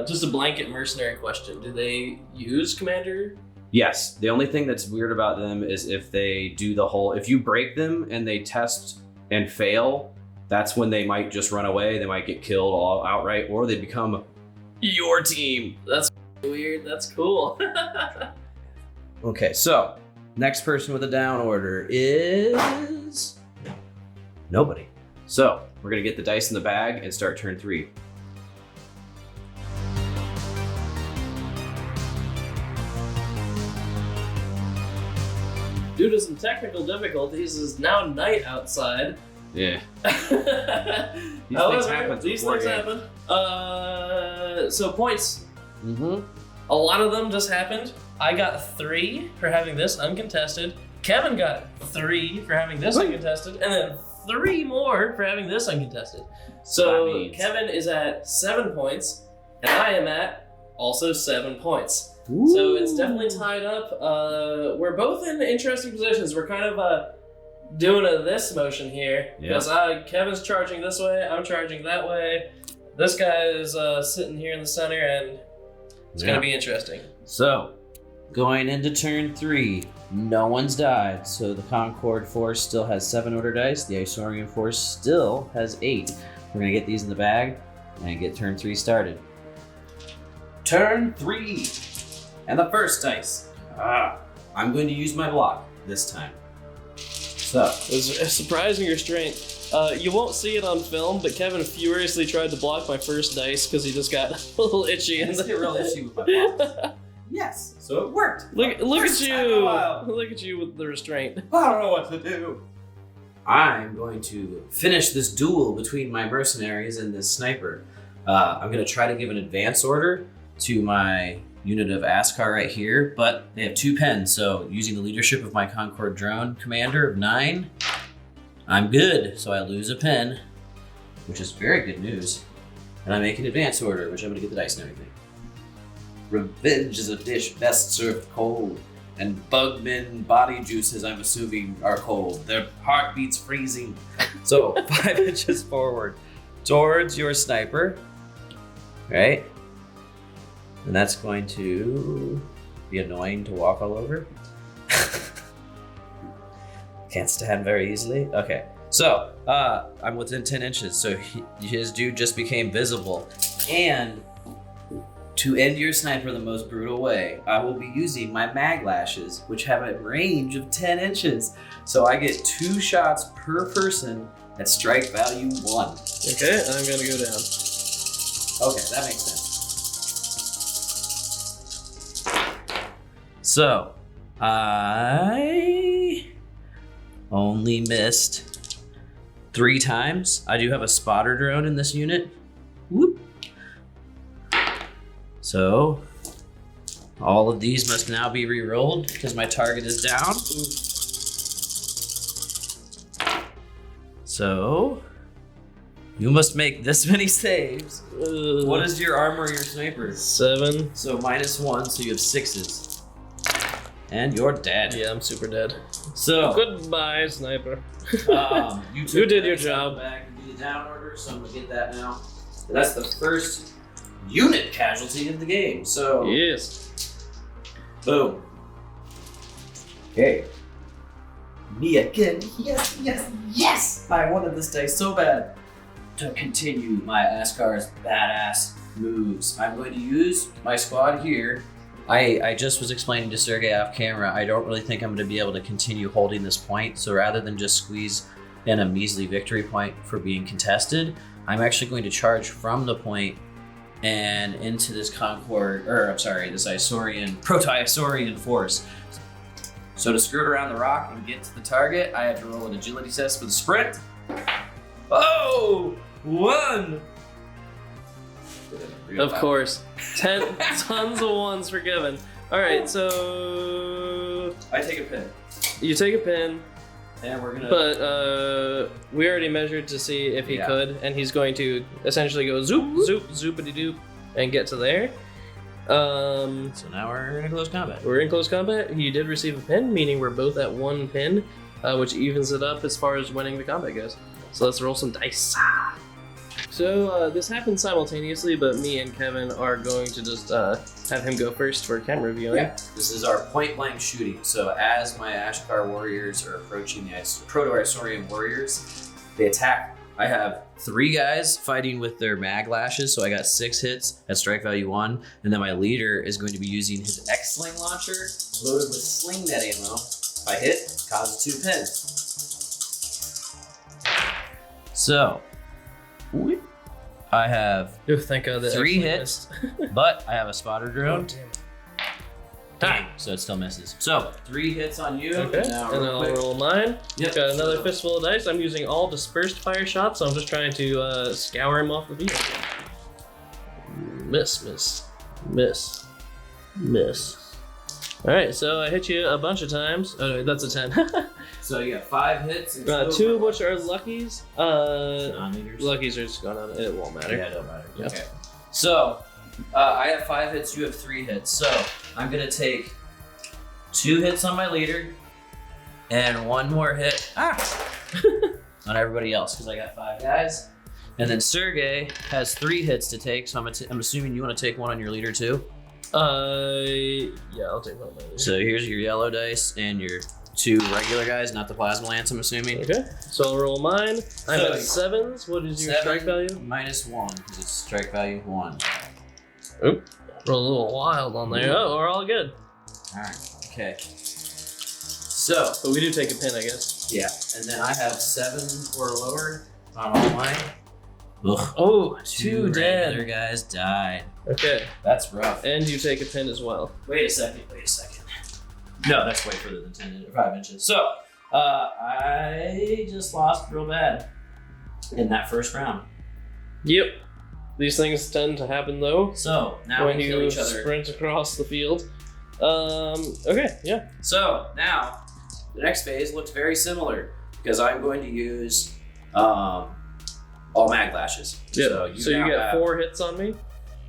Just a blanket mercenary question. Do they use commander? Yes. The only thing that's weird about them is if they do the whole. If you break them and they test and fail, that's when they might just run away. They might get killed all outright, or they become your team. That's weird. That's cool. Okay. So next person with a down order is nobody. So we're gonna get the dice in the bag and start turn 3. Due to some technical difficulties, it's now night outside. Yeah. These things happen. So points. Mm-hmm. A lot of them just happened. I got 3 for having this uncontested. Kevin got 3 for having this uncontested, and then 3 more for having this uncontested. So Kevin is at 7 points, and I am at also 7 points. Ooh. So it's definitely tied up. We're both in interesting positions. We're kind of doing this motion here because Kevin's charging this way, I'm charging that way. This guy is sitting here in the center, and it's going to be interesting. So, going into turn 3, no one's died, so the Concord Force still has 7 order dice. The Isorian Force still has 8. We're going to get these in the bag and get turn 3 started. Turn 3! And the first dice. I'm going to use my block this time. So. It's surprising restraint. You won't see it on film, but Kevin furiously tried to block my first dice because he just got a little itchy. I just get real itchy with my block. Yes, so it worked. Look at you! Look at you with the restraint. I don't know what to do. I'm going to finish this duel between my mercenaries and this sniper. I'm going to try to give an advance order to my unit of Askar right here, but they have 2 pens, so using the leadership of my Concord drone commander of 9, I'm good. So I lose a pen, which is very good news, and I make an advance order, which I'm going to get the dice and everything. Revenge is a dish best served cold, and bugmen body juices, I'm assuming, are cold. Their heartbeats freezing. So 5 inches forward towards your sniper, right? And that's going to be annoying to walk all over. Can't stand very easily. Okay, so I'm within 10 inches, so his dude just became visible. And to end your sniper the most brutal way, I will be using my mag lashes, which have a range of 10 inches. So I get 2 shots per person at strike value 1. Okay, I'm gonna go down. Okay, that makes sense. So, I only missed 3 times. I do have a spotter drone in this unit. Whoop. So, all of these must now be re-rolled because my target is down. So, you must make this many saves. What is your armor or your sniper? 7. So -1, so you have 6s. And you're dead. Yeah, I'm super dead. So goodbye, sniper. You did your job. Back and do the down order, so I'm gonna get that now. And that's the first unit casualty of the game. So yes. Boom. Okay. Me again. Yes, yes, yes! I wanted this day so bad. To continue my Askar's badass moves, I'm going to use my squad here. I just was explaining to Sergey off camera, I don't really think I'm going to be able to continue holding this point, so rather than just squeeze in a measly victory point for being contested, I'm actually going to charge from the point and into this this Isorian, Proto-Isorian force. So to skirt around the rock and get to the target, I have to roll an agility test for the sprint. Oh! 1! Of course. Tons of ones forgiven. Alright, so... I take a pin. You take a pin, And we're gonna... but we already measured to see if he could, and he's going to essentially go zoop, zoop, zoopity-doop, and get to there. So now we're in close combat. We're in close combat. You did receive a pin, meaning we're both at 1 pin, which evens it up as far as winning the combat goes. So let's roll some dice. So this happened simultaneously, but me and Kevin are going to just have him go first for camera viewing. Yeah. This is our point blank shooting. So as my Askar warriors are approaching the Proto-Isorian warriors, they attack. I have 3 guys fighting with their mag lashes, so I got 6 hits at strike value 1, and then my leader is going to be using his X-Sling launcher loaded with sling net ammo. If I hit, causes 2 pins. So, I have Oh, thank God that 3 actually hits, missed. but I have a spotter drone. Oh, damn it. Dang, so it still misses. So, 3 hits on you. Okay, And now and then real I'll quick. roll mine. Yep. Got another fistful of dice. I'm using all dispersed fire shots, so I'm just trying to scour him off the field. Miss, miss, miss, miss. All right, so I hit you a bunch of times. Oh no, that's a 10. So you got 5 hits. And 2 of which are luckies. non-leaders. Luckies are just gone on. It won't matter. Yeah, it don't matter. Yep. Okay. So, I have 5 hits, you have 3 hits. So, I'm gonna take 2 hits on my leader and 1 more hit on everybody else because I got 5 guys. And then Sergey has 3 hits to take, so I'm assuming you want to take 1 on your leader too? Yeah, I'll take one of my leaders. So here's your yellow dice and your 2 regular guys, not the plasma lance, I'm assuming. Okay, so I'll roll mine. I'm So- at 7s. What is your 7 strike value? -1 because it's strike value 1. Oop. Roll a little wild on there. Oh, we're all good. Alright, okay. So, But we do take a pin, I guess. yeah, and then I have 7 or lower on all mine. Ugh. Oh, 2 2 regular dead. guys died. Okay, That's rough. and you take a pin as well. Wait a second. No, that's way further than 10 or 5 inches. So, I just lost real bad in that first round. Yep. These things tend to happen though So, now when we kill you each other. sprint across the field. Okay, yeah. So, now, the next phase looks very similar because I'm going to use all mag lashes. Yep. So, you now get have, 4 hits on me.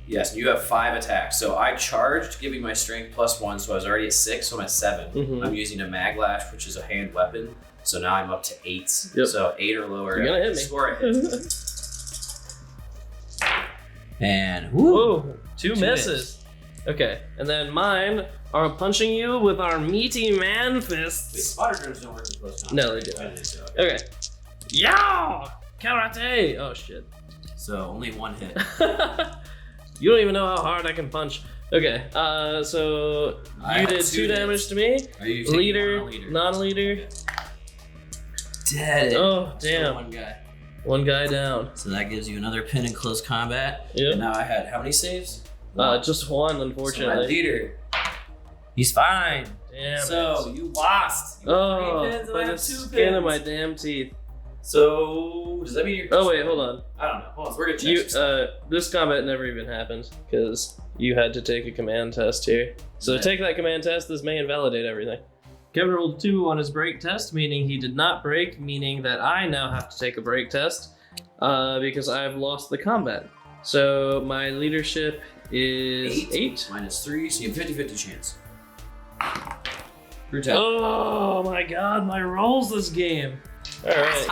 Yes, you have 5 attacks. So I charged, giving my strength +1, so I was already at 6, so I'm at 7. Mhm. I'm using a mag lash, which is a hand weapon. So now I'm up to 8. Yep. So 8 or lower. You're gonna hit me. Score a hit. And whoo, Whoa, 2 2 misses. Okay, and then mine are punching you with our meaty man Wait, fists. spotter drones don't work in close combat. No, they do. I didn't so. Okay. Yeah! Karate! Oh shit. So only 1 hit. You don't even know how hard I can punch. Okay, so I you have did 2 2 damage hits. to me. Are you taking Leader, one leader? non-leader. Dead. Oh, So damn. 1 guy. 1 guy down. So that gives you another pin in close combat. Yep. And now I had how many saves? Just 1, So my unfortunately. leader, he's fine. Damn So it. you lost. You have Oh, 3 pins and I by the have 2 skin pins. of my damn teeth. So does that mean you're? Oh wait, hold on. I don't know. Hold on, we're gonna check. You some stuff. this combat never even happened because you had to take a command test here. So Yeah. take that command test. This may invalidate everything. Kevin rolled 2 on his break test, meaning he did not break, meaning that I now have to take a break test because I've lost the combat. So my leadership is 8. -3, so you have 50-50 chance. Brutal. Oh my god, my rolls this game. All right.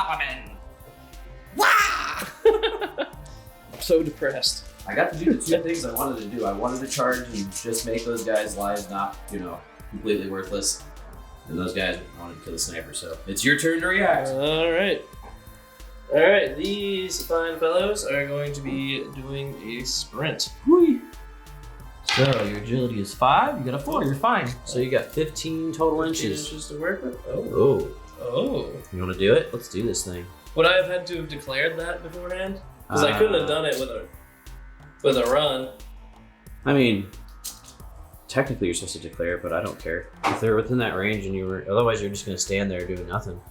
I'm so depressed. I got to do the two things I wanted to do. I wanted to charge and just make those guys' lives not, completely worthless. And those guys wanted to kill the sniper, so it's your turn to react. All right, these fine fellows are going to be doing a sprint. Whee. So your agility is 5, you got a 4, you're fine. So you got 15 total 15 inches. inches to work with. Oh. Oh. You want to do it? Let's do this thing. Would I have had to have declared that beforehand? Because I couldn't have done it with a run. I mean, technically you're supposed to declare it, but I don't care. If they're within that range and otherwise you're just going to stand there doing nothing.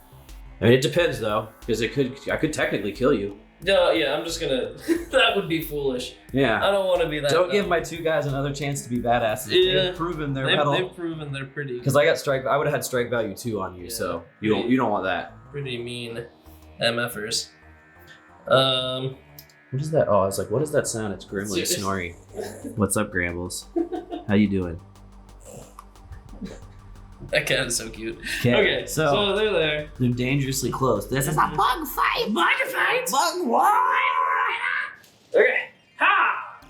I mean, it depends though, because I could technically kill you. No, yeah, I'm just gonna. That would be foolish. Yeah. I don't want to be that. Don't give my 2 guys another chance to be badasses. Yeah. They've proven their mettle. They've proven they're pretty. Because I would have had strike value 2 on you, Yeah. so you don't want that. Pretty mean MFers. What is that? Oh, I was like, what is that sound? It's Grimly snoring. What's up, Grambles? How you doing? That cat is so cute. Okay, so they're there. They're dangerously close. This is a bug fight. Bug fight. Bug fight. Okay. Ha!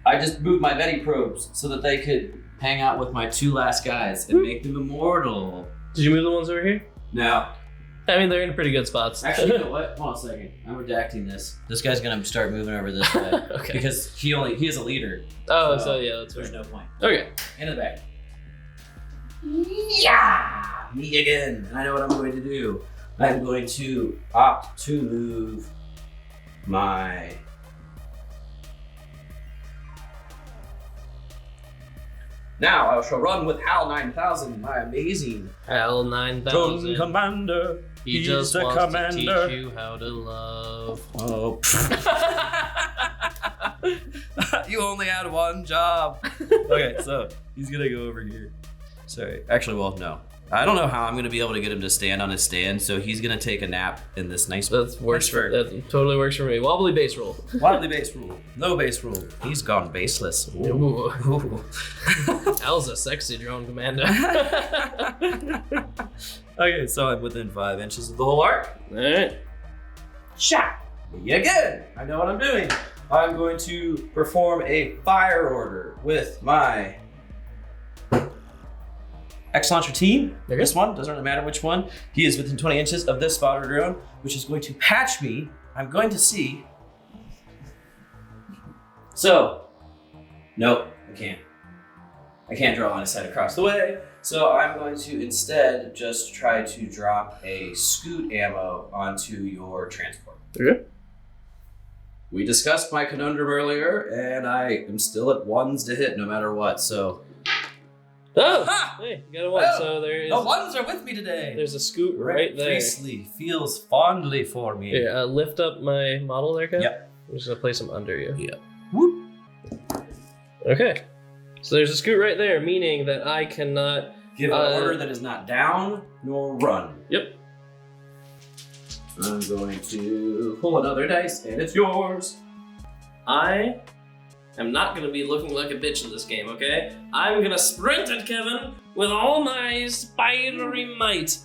I just moved my Betty probes so that they could hang out with my 2 last guys and make them immortal. Did you move the ones over here? No. I mean, they're in pretty good spots. Actually, you know what? Hold on a second. I'm redacting this. This guy's gonna start moving over this way. Okay. Because he is a leader. Oh, so yeah, that's there's right. no point. Okay. Into the back. Yeah! Me again. And I know what I'm going to do. I'm going to opt to move my... Now I shall run with Hal 9000, my amazing Hal 9000. Commander. He just the wants commander. to teach you how to love. Oh. You only had one job. Okay, so he's gonna go over here. Sorry. Actually, well, no. I don't know how I'm gonna be able to get him to stand on his stand, so he's gonna take a nap in this nice. That totally works for me. Wobbly base roll. Wobbly base rule. No base rule. He's gone baseless. Ooh. Ooh. Al's a sexy drone commander. Okay, so I'm within 5 inches of the whole arc. Alright. Shot! Me again! I know what I'm doing. I'm going to perform a fire order with my X-Launcher team. This one, doesn't really matter which one. He is within 20 inches of this spotter drone, which is going to patch me. I'm going to see. So, nope, I can't. I can't draw line of sight across the way. So I'm going to instead just try to drop a scoot ammo onto your transport. Okay. We discussed my conundrum earlier, and I am still at 1s to hit no matter what, so. Oh! Ha! Hey, you got a 1. Oh, so there is. the 1s are with me today. There's a scoot right there. Priestley feels fondly for me. Here, lift up my model there, Kev. Yep. I'm just gonna place them under you. Yep. Whoop. Okay. So there's a scoot right there, meaning that I cannot Give an order that is not down nor run. Yep. I'm going to pull another dice, and it's yours. I am not gonna be looking like a bitch in this game, okay? I'm gonna sprint at Kevin with all my spidery might.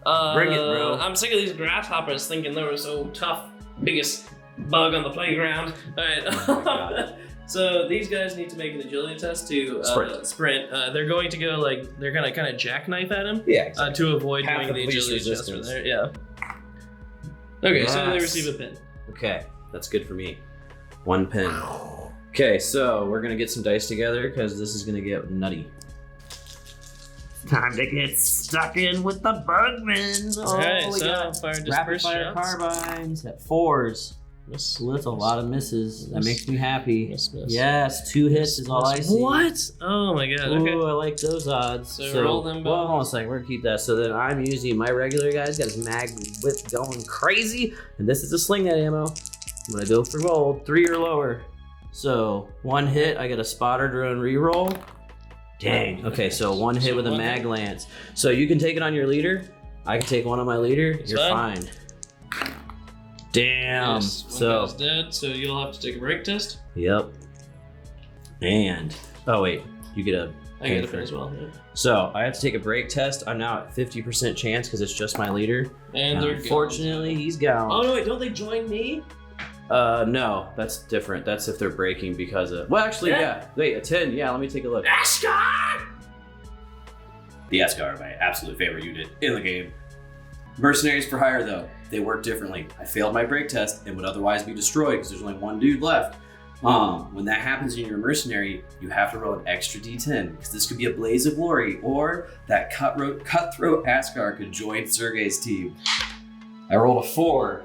Bring it, bro. I'm sick of these grasshoppers thinking they were so tough. Biggest bug on the playground. Alright. Oh my God. So these guys need to make an agility test to sprint. They're going to go they're gonna kind of jackknife at him. Yeah. Exactly. To avoid Half doing the police agility test from resistance. there. Yeah. Okay, so they Yes. receive a pin. Okay, that's good for me. 1 pin. Okay, so we're gonna get some dice together because this is gonna get nutty. Time to get stuck in with the bugmen. Alright, we so got fire rapid disperse fire shots. carbines at 4s. Miss. So that's a lot of misses. That makes me happy. Miss. Yes, 2 hits is all I see. What? Oh my god, okay. Ooh, I like those odds. So roll them both. Well, hold on a second. We're gonna keep that. So then I'm using my regular guy's got his mag whip going crazy, and this is a sling net ammo. I'm gonna go for gold, 3 or lower. So 1 hit, I get a spotter drone reroll. Dang. Okay, so 1 hit with a mag lance. So you can take it on your leader. I can take one on my leader. It's You're fine. Damn. Yes, one So guy's dead, so you'll have to take a break test. yep. And oh wait, you get a I get a pin as well. Yeah. So I have to take a break test. I'm now at 50% chance because it's just my leader. And they're Unfortunately, he's gone. Oh no, wait, don't they join me? No, that's different. That's if they're breaking because of. Well, actually, yeah. Wait, a 10. Yeah, let me take a look. Askar! The Askar are my absolute favorite unit in the game. Mercenaries for hire, though, they work differently. I failed my break test and would otherwise be destroyed because there's only one dude left. When that happens and you're a mercenary, you have to roll an extra d10 because this could be a blaze of glory, or that cutthroat Askar could join Sergei's team. I rolled a 4.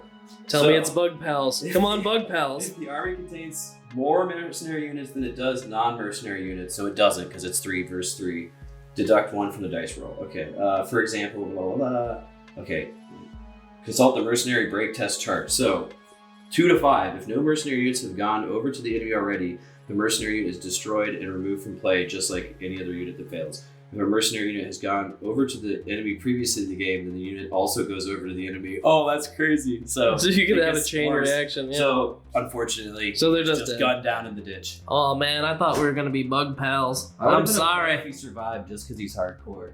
Tell me it's bug pals. Come on, bug pals. If the army contains more mercenary units than it does non-mercenary units, so it doesn't because it's 3 versus 3. Deduct 1 from the dice roll. Okay. For example, blah, blah, blah. Okay. Consult the mercenary break test chart. So 2 to 5. If no mercenary units have gone over to the enemy already, the mercenary unit is destroyed and removed from play, just like any other unit that fails. If a mercenary unit has gone over to the enemy previously in the game, then the unit also goes over to the enemy. Oh, that's crazy. So you could have a chain reaction. Yeah. So unfortunately, so they're just gunned down in the ditch. Oh man, I thought we were gonna be bug pals. I I'm sorry. If he survived just because he's hardcore.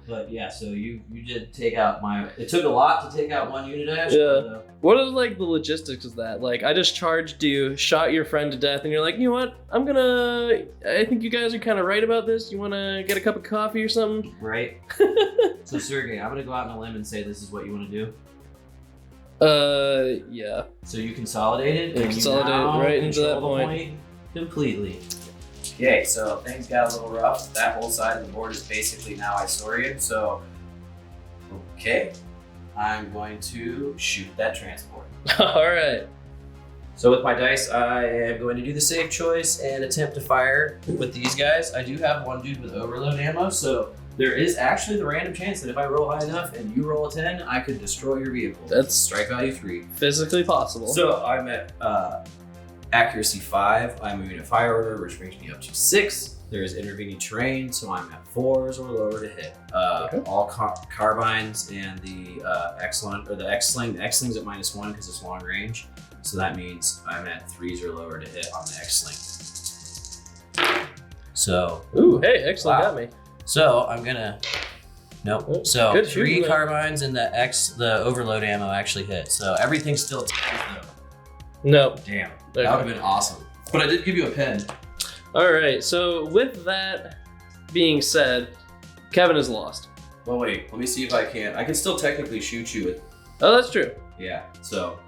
But yeah, so you did take out my. It took a lot to take out one unit, Ash. Yeah. What are like the logistics of that? Like, I just charged you, shot your friend to death, and you're like, you know what? I think you guys are kind of right about this. You want to get a cup of coffee or something? Right. So Sergey, I'm gonna go out on a limb and say this is what you want to do. Yeah. So you consolidated. Yeah, consolidated right into that point completely. Okay, so things got a little rough. That whole side of the board is basically now Isorian, so okay. I'm going to shoot that transport. All right. So with my dice, I am going to do the safe choice and attempt to fire with these guys. I do have one dude with overload ammo, so there is actually the random chance that if I roll high enough and you roll a 10, I could destroy your vehicle. That's strike value 3. Physically possible. So I'm at accuracy 5. I'm moving to fire order, which brings me up to 6. There is intervening terrain, so I'm at 4s or lower to hit. Okay. All carbines and the X-Sling, or the X-Sling. The X-Sling's at -1 because it's long range. So that means I'm at 3s or lower to hit on the X-Sling. So. Ooh, hey, excellent, got me. So I'm gonna. Nope. Oh, so good 3 carbines and the overload ammo actually hit. So everything's still 10s though. No. Damn. Okay. That would have been awesome. But I did give you a pen. All right. So with that being said, Kevin is lost. Well, wait. Let me see if I can. I can still technically shoot you with. Oh, that's true. Yeah. So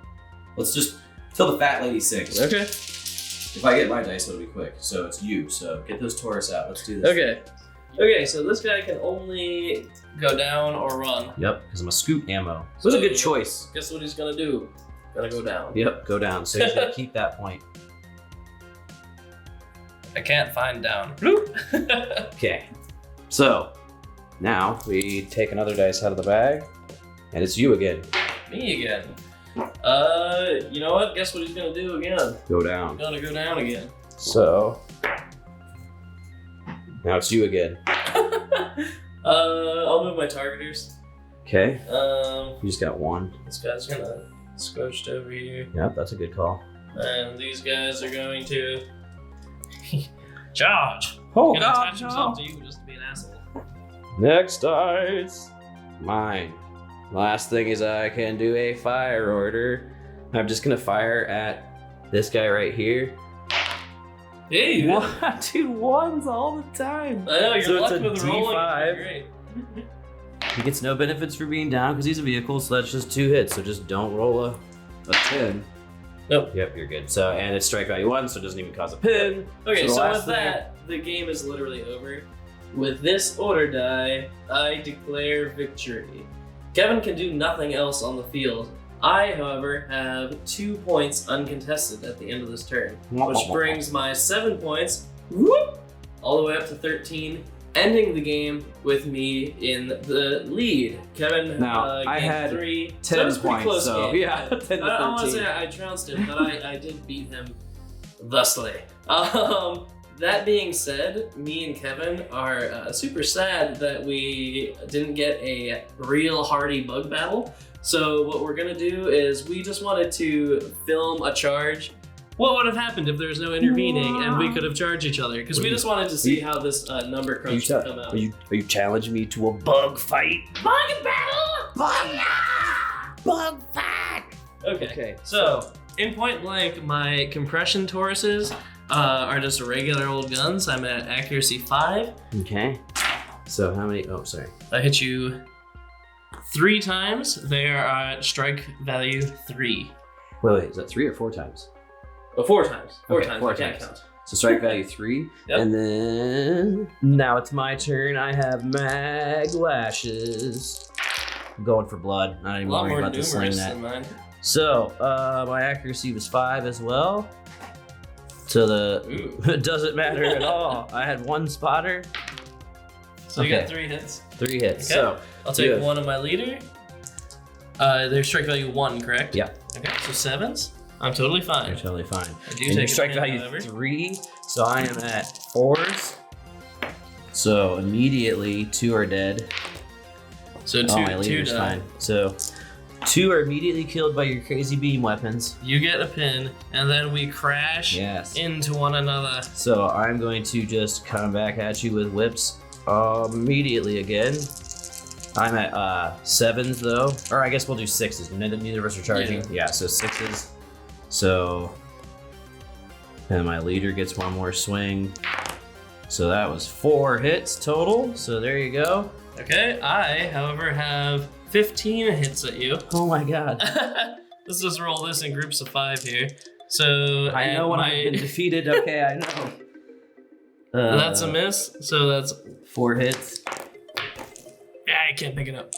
let's just till the fat lady sings. Okay. If I get my dice, it'll be quick. So it's you. So get those Taurus out. Let's do this. Okay. Okay. So this guy can only go down or run. Yep. Because I'm a scoop ammo. It was a good choice. Guess what he's gonna do? Gonna go down. Yep, go down. So he's gonna keep that point. I can't find down. Okay. So now we take another dice out of the bag, and it's you again. Me again. You know what? Guess what he's gonna do again? Go down. He's gonna go down again. So now it's you again. I'll move my targeters. Okay. Um, You just got 1. this guy's gonna squished over here, Yep, that's a good call. and these guys are going to charge. Oh Gonna attach himself to you just to be an asshole. Next dice. Mine. Last thing is I can do a fire order. I'm just gonna fire at this guy right here. Hey, What? Dude, 1s all the time. I know you're So it's lucky a with the rolling. D5. Great. He gets no benefits for being down because he's a vehicle, so that's just 2 hits. So just don't roll a 10. Nope. Yep, you're good. So, and it's strike value 1, so it doesn't even cause a pin. Okay, So the so last with that, the game is literally over. With this order die, I declare victory. Kevin can do nothing else on the field. I, however, have 2 points uncontested at the end of this turn, which brings my 7 points all the way up to 13, ending the game with me in the lead. Kevin Now, I gained had 3. 10 so that was a pretty points, close so game. yeah, 10 to 13. I don't want to say I trounced him, but I did beat him thusly. That being said, me and Kevin are super sad that we didn't get a real hardy bug battle. So what we're gonna do is we just wanted to film a charge. What would have happened if there was no intervening and we could have charged each other? Because we just wanted to see how this number crunch would come out. Are you challenging me to a bug fight? Bug battle! Bug fight! Okay. So in point blank, my compression Tauruses are just regular old guns. I'm at accuracy 5. Okay. So how many? Oh, sorry. I hit you 3 times. They are at strike value 3. Wait, is that 3 or 4 times? Oh, 4 times. 4 Okay, times. 4 I can't times. count. So strike value 3. Yep. And then now it's my turn. I have mag lashes. I'm going for blood. Not A even lot worried more about the sling numerous that. than mine. So my accuracy was 5 as well. So Ooh. it doesn't matter at all. I had 1 spotter. So you Okay. got 3 hits. 3 hits. Okay. So I'll take Good. one of my leader. Their strike value 1, correct? Yeah. Okay, so 7s. I'm totally fine. you're totally fine. I do And your take a strike pin, value however. 3. So I am at 4s. So immediately 2 are dead. So 2, Oh, my 2 leader's die. fine. So 2 are immediately killed by your crazy beam weapons. You get a pin, and then we crash Yes. into one another. So I'm going to just come back at you with whips immediately again. I'm at 7s though, or I guess we'll do 6s. Neither of us are charging. Yeah, so 6s. So, and my leader gets 1 more swing. So that was 4 hits total. So there you go. Okay, I, however, have 15 hits at you. Oh my god. Let's just roll this in groups of 5 here. So I know when I've been defeated. Okay, I know. That's a miss. So that's 4 hits. yeah, I can't pick it up.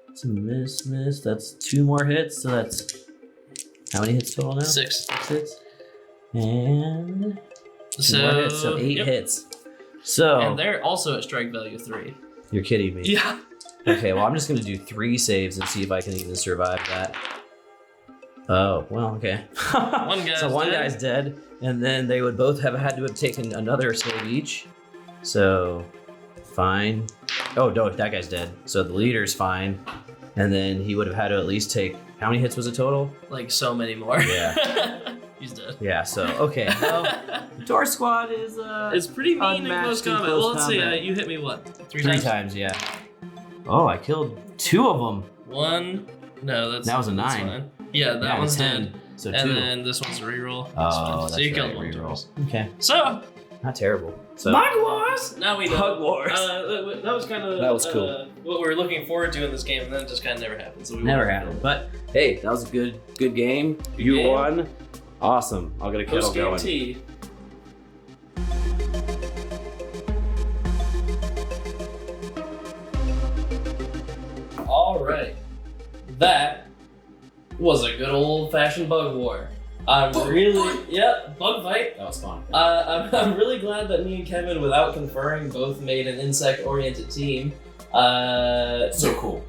It's a miss. That's 2 more hits. So that's how many hits total now? 6. 6 hits. And 2 So, more hits. So 8 yep. hits. So And they're also at strike value 3. you're kidding me. Yeah. Okay, well I'm just gonna do 3 saves and see if I can even survive that. Oh, well, okay. One guy's so one dead. guy's dead, and then they would both have had to have taken another save each. So, fine. Oh, no, that guy's dead. So the leader's fine. And then he would have had to at least take, how many hits was it total? Like so many more. Yeah. He's dead. Yeah, so, okay. Well, the Tor Squad is, It's pretty mean in unmatched close in combat. close Well, let's combat. see. You hit me what? 3 3 times? times, yeah. Oh, I killed 2 of them. 1. No, that's That was a that's 9. fine. Yeah, that Yeah, one's 10. dead. So And 2. then this one's a reroll. Oh, fine. that's So you right, killed one. reroll. Okay. So, Not terrible. So Bug Wars! Now we know. Bug Wars. That was kind of That was cool. what we were looking forward to in this game, and then it just kind of never happened. So we never won't happened. But hey, that was a good game. You game. won. Awesome. I'll get a kettle Post-game going. tea. All right, that was a good old-fashioned bug war. I'm bug fight. That was fun. I'm really glad that me and Kevin, without conferring, both made an insect-oriented team. So cool.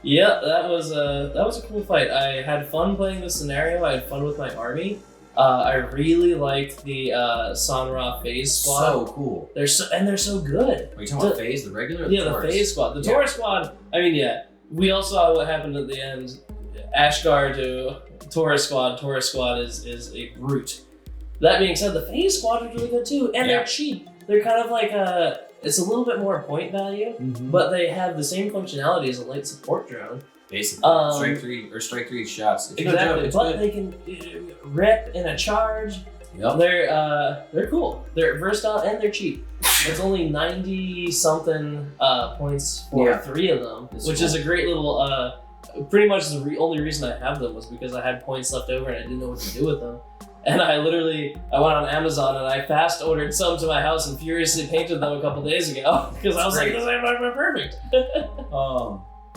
Yeah, that was a cool fight. I had fun playing the scenario. I had fun with my army. I really liked the Sanra Phase Squad. So cool. They're so good. Are you talking about Phase, the regular? Or Yeah, the Taurus? Phase Squad. The Yeah. Taurus Squad. I mean, yeah, we all saw what happened at the end. Askar to Taurus Squad. Taurus Squad is a brute. That being said, the Phase Squad is really good too, and Yeah. they're cheap. They're kind of like it's a little bit more point value, Mhm. but they have the same functionality as a light support drone. Basically, Um, strike three shots. It's no Exactly, joke, it's but good. they can rip in a charge. Yep. They're cool. They're versatile and they're cheap. It's only 90 something points for Yeah. 3 of them, It's which cool. is a great little. Pretty much the only reason I have them was because I had points left over and I didn't know what to do with them. And I went on Amazon and I fast ordered some to my house and furiously painted them a couple days ago because I was like, Great. this ain't perfect.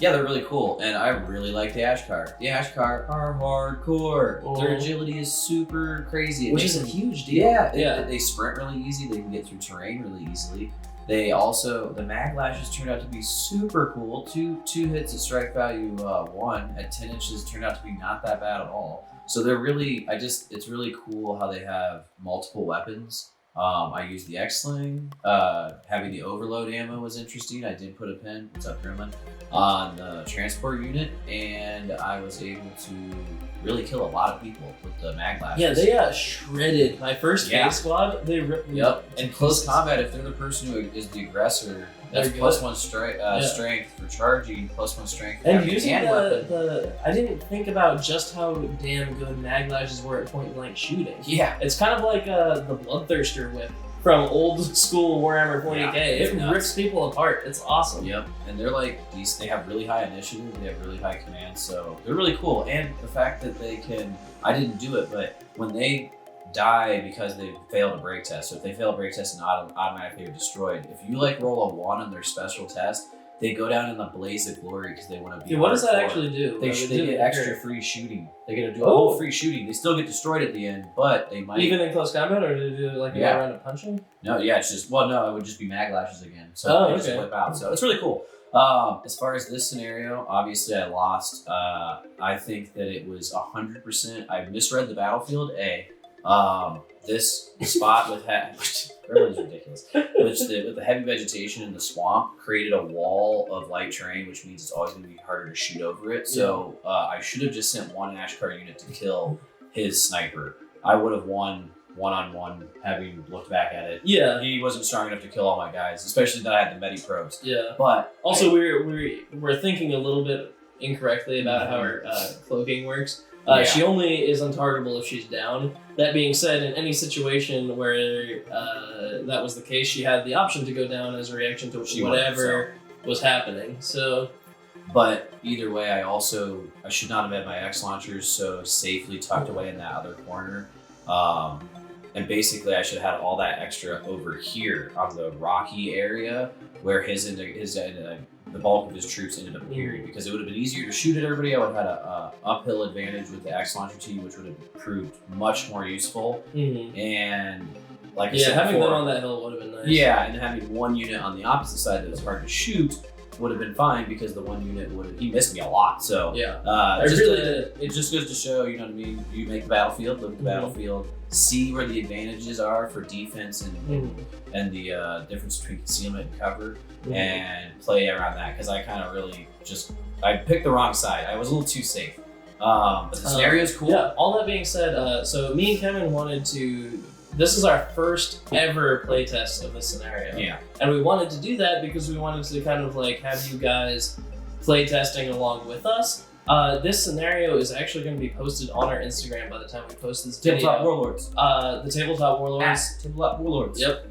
Yeah, they're really cool, and I really like the Askar. The Askar are hardcore. Oh. Their agility is super crazy. It Which makes is a them- huge deal. Yeah, Yeah. They sprint really easy. They can get through terrain really easily. They also, the mag lashes turned out to be super cool. Two hits at strike value 1 at 10 inches turned out to be not that bad at all. So they're really, it's really cool how they have multiple weapons. I used the X-Sling. Having the overload ammo was interesting. I did put a pin, what's up, Gremlin, on the transport unit, and I was able to really kill a lot of people with the mag lashes. Yeah, they shredded my first Yeah. Phase Squad. They ripped me Yep. up. In close combat, if they're the person who is the aggressor, That's They're plus good. 1 strength for charging, plus 1 strength for And having using weapon. I didn't think about just how damn good mag lashes were at point blank shooting. Yeah. It's kind of like the Bloodthirster whip from old school Warhammer 40k. Yeah, It it's nuts. rips people apart. It's awesome. Yep, and they're like these. They have really high initiative. They have really high command, so they're really cool. And the fact that they can, I didn't do it, but when they die because they failed a break test, so if they fail a break test and automatically are destroyed, if you like roll a 1 on their special test, they go down in the blaze of glory because they want to be. Dude, what does that hardcore. actually do? They get extra free shooting. They get to do a whole free shooting. They still get destroyed at the end, but they might. Even in close combat, or do they do like a round of punching? No, yeah, it's just no, it would just be mag lashes again. So Oh, they just okay. flip out. So it's really cool. As far as this scenario, obviously I lost. I think that it was 100%. I misread the battlefield. This spot with everyone's ridiculous. With the heavy vegetation in the swamp created a wall of light terrain, which means it's always going to be harder to shoot over it. So I should have just sent 1 Askar unit to kill his sniper. I would have won 1-on-1 having looked back at it. Yeah. He wasn't strong enough to kill all my guys, especially that I had the medi probes. Yeah. But Also, we're thinking a little bit incorrectly about how her cloaking works. She only is untargetable if she's down. That being said, in any situation where that was the case, she had the option to go down as a reaction to whatever was happening. So, but either way, I should not have had my X launchers so safely tucked away in that other corner. And basically, I should have had all that extra over here on the rocky area where the bulk of his troops ended up appearing, because it would have been easier to shoot at everybody. I would have had a uphill advantage with the X launcher team, which would have proved much more useful. And like I said having before, them on that hill would have been nice. Yeah, and having 1 unit on the opposite side that was hard to shoot would have been fine, because the 1 unit he missed me a lot. So I really did. It just goes to show, you know what I mean? You make the battlefield, look at the battlefield, see where the advantages are for defense and the difference between concealment and cover, and play around that. Because I kind of really I picked the wrong side. I was a little too safe. But the scenario is cool. Yeah. All that being said, so me and Kevin wanted to. This is our first ever playtest of this scenario. Yeah. And we wanted to do that because we wanted to kind of like have you guys playtesting along with us. This scenario is actually going to be posted on our Instagram by the time we post this video. Tabletop Warlords. The Tabletop Warlords. Tabletop Warlords. Yep.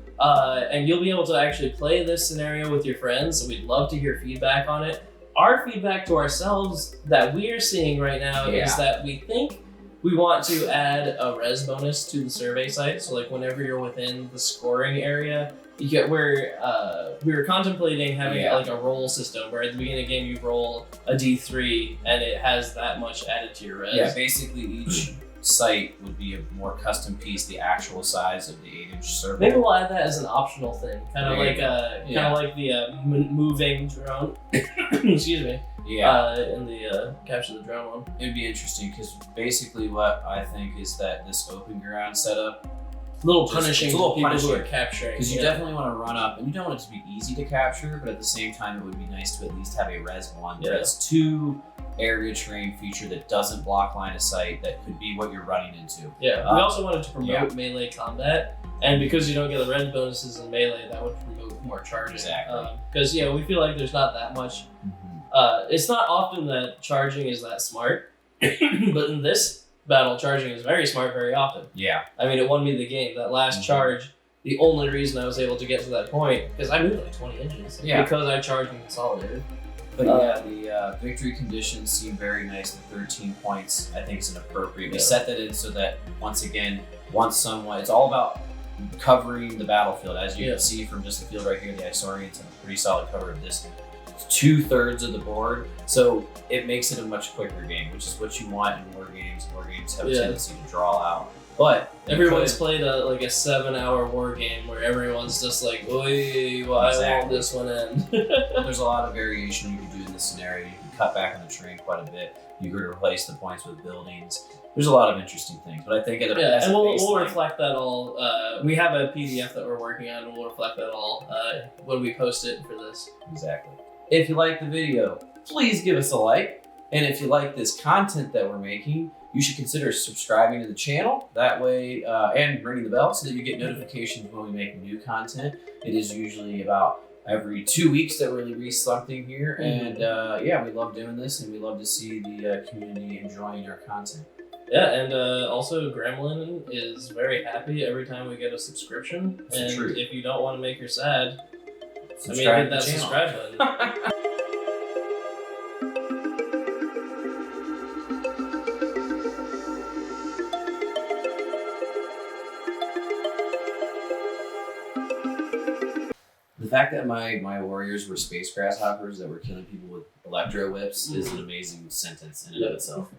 And you'll be able to actually play this scenario with your friends. So we'd love to hear feedback on it. Our feedback to ourselves that we are seeing right now is that we think we want to add a res bonus to the survey site. So like whenever you're within the scoring area, you get we were contemplating having like a roll system where at the beginning of the game you roll a d3 and it has that much added to your res. Yeah, basically each site would be a more custom piece, the actual size of the 8-inch circle. Maybe we'll add that as an optional thing, kind of like the moving drone. Excuse me. Yeah. In the capture the drone one. It'd be interesting, because basically what I think is that this open ground setup, It's a little punishing it's a little to people who punishing, are capturing. because you definitely want to run up, and you don't want it to be easy to capture, but at the same time it would be nice to at least have a res 1, res 2 area terrain feature that doesn't block line of sight, that could be what you're running into. Yeah, we also wanted to promote melee combat, and because you don't get the res bonuses in melee, that would promote more charging. Exactly. Because we feel like there's not that much. It's not often that charging is that smart, but in this battle, charging is very smart very often. Yeah. I mean, it won me the game. That last charge, the only reason I was able to get to that point, because I moved like 20 inches, because I charged and consolidated. But the victory conditions seem very nice. The 13 points, I think, is an appropriate. We set that in so that, once someone, it's all about covering the battlefield. As you can see from just the field right here, the Isorians have a pretty solid cover of this 2/3 of the board. So it makes it a much quicker game, which is what you want in war games. War games have a tendency to draw out. But everyone's played a 7-hour war game where everyone's just like, "Oi, why won't this one end?" There's a lot of variation you can do in this scenario. You can cut back on the terrain quite a bit. You could replace the points with buildings. There's a lot of interesting things, but I think and we'll reflect that all. We have a PDF that we're working on, and we'll reflect that all when we post it for this. Exactly. If you like the video, please give us a like. And if you like this content that we're making, you should consider subscribing to the channel. That way, and ringing the bell so that you get notifications when we make new content. It is usually about every 2 weeks that we release something here. And yeah, we love doing this, and we love to see the community enjoying our content. Yeah, and also Gremlin is very happy every time we get a subscription. That's and true. if you don't want to make her sad, Subscribe hit that to the channel. subscribe button. The fact that my warriors were space grasshoppers that were killing people with electro whips is an amazing sentence in and of itself.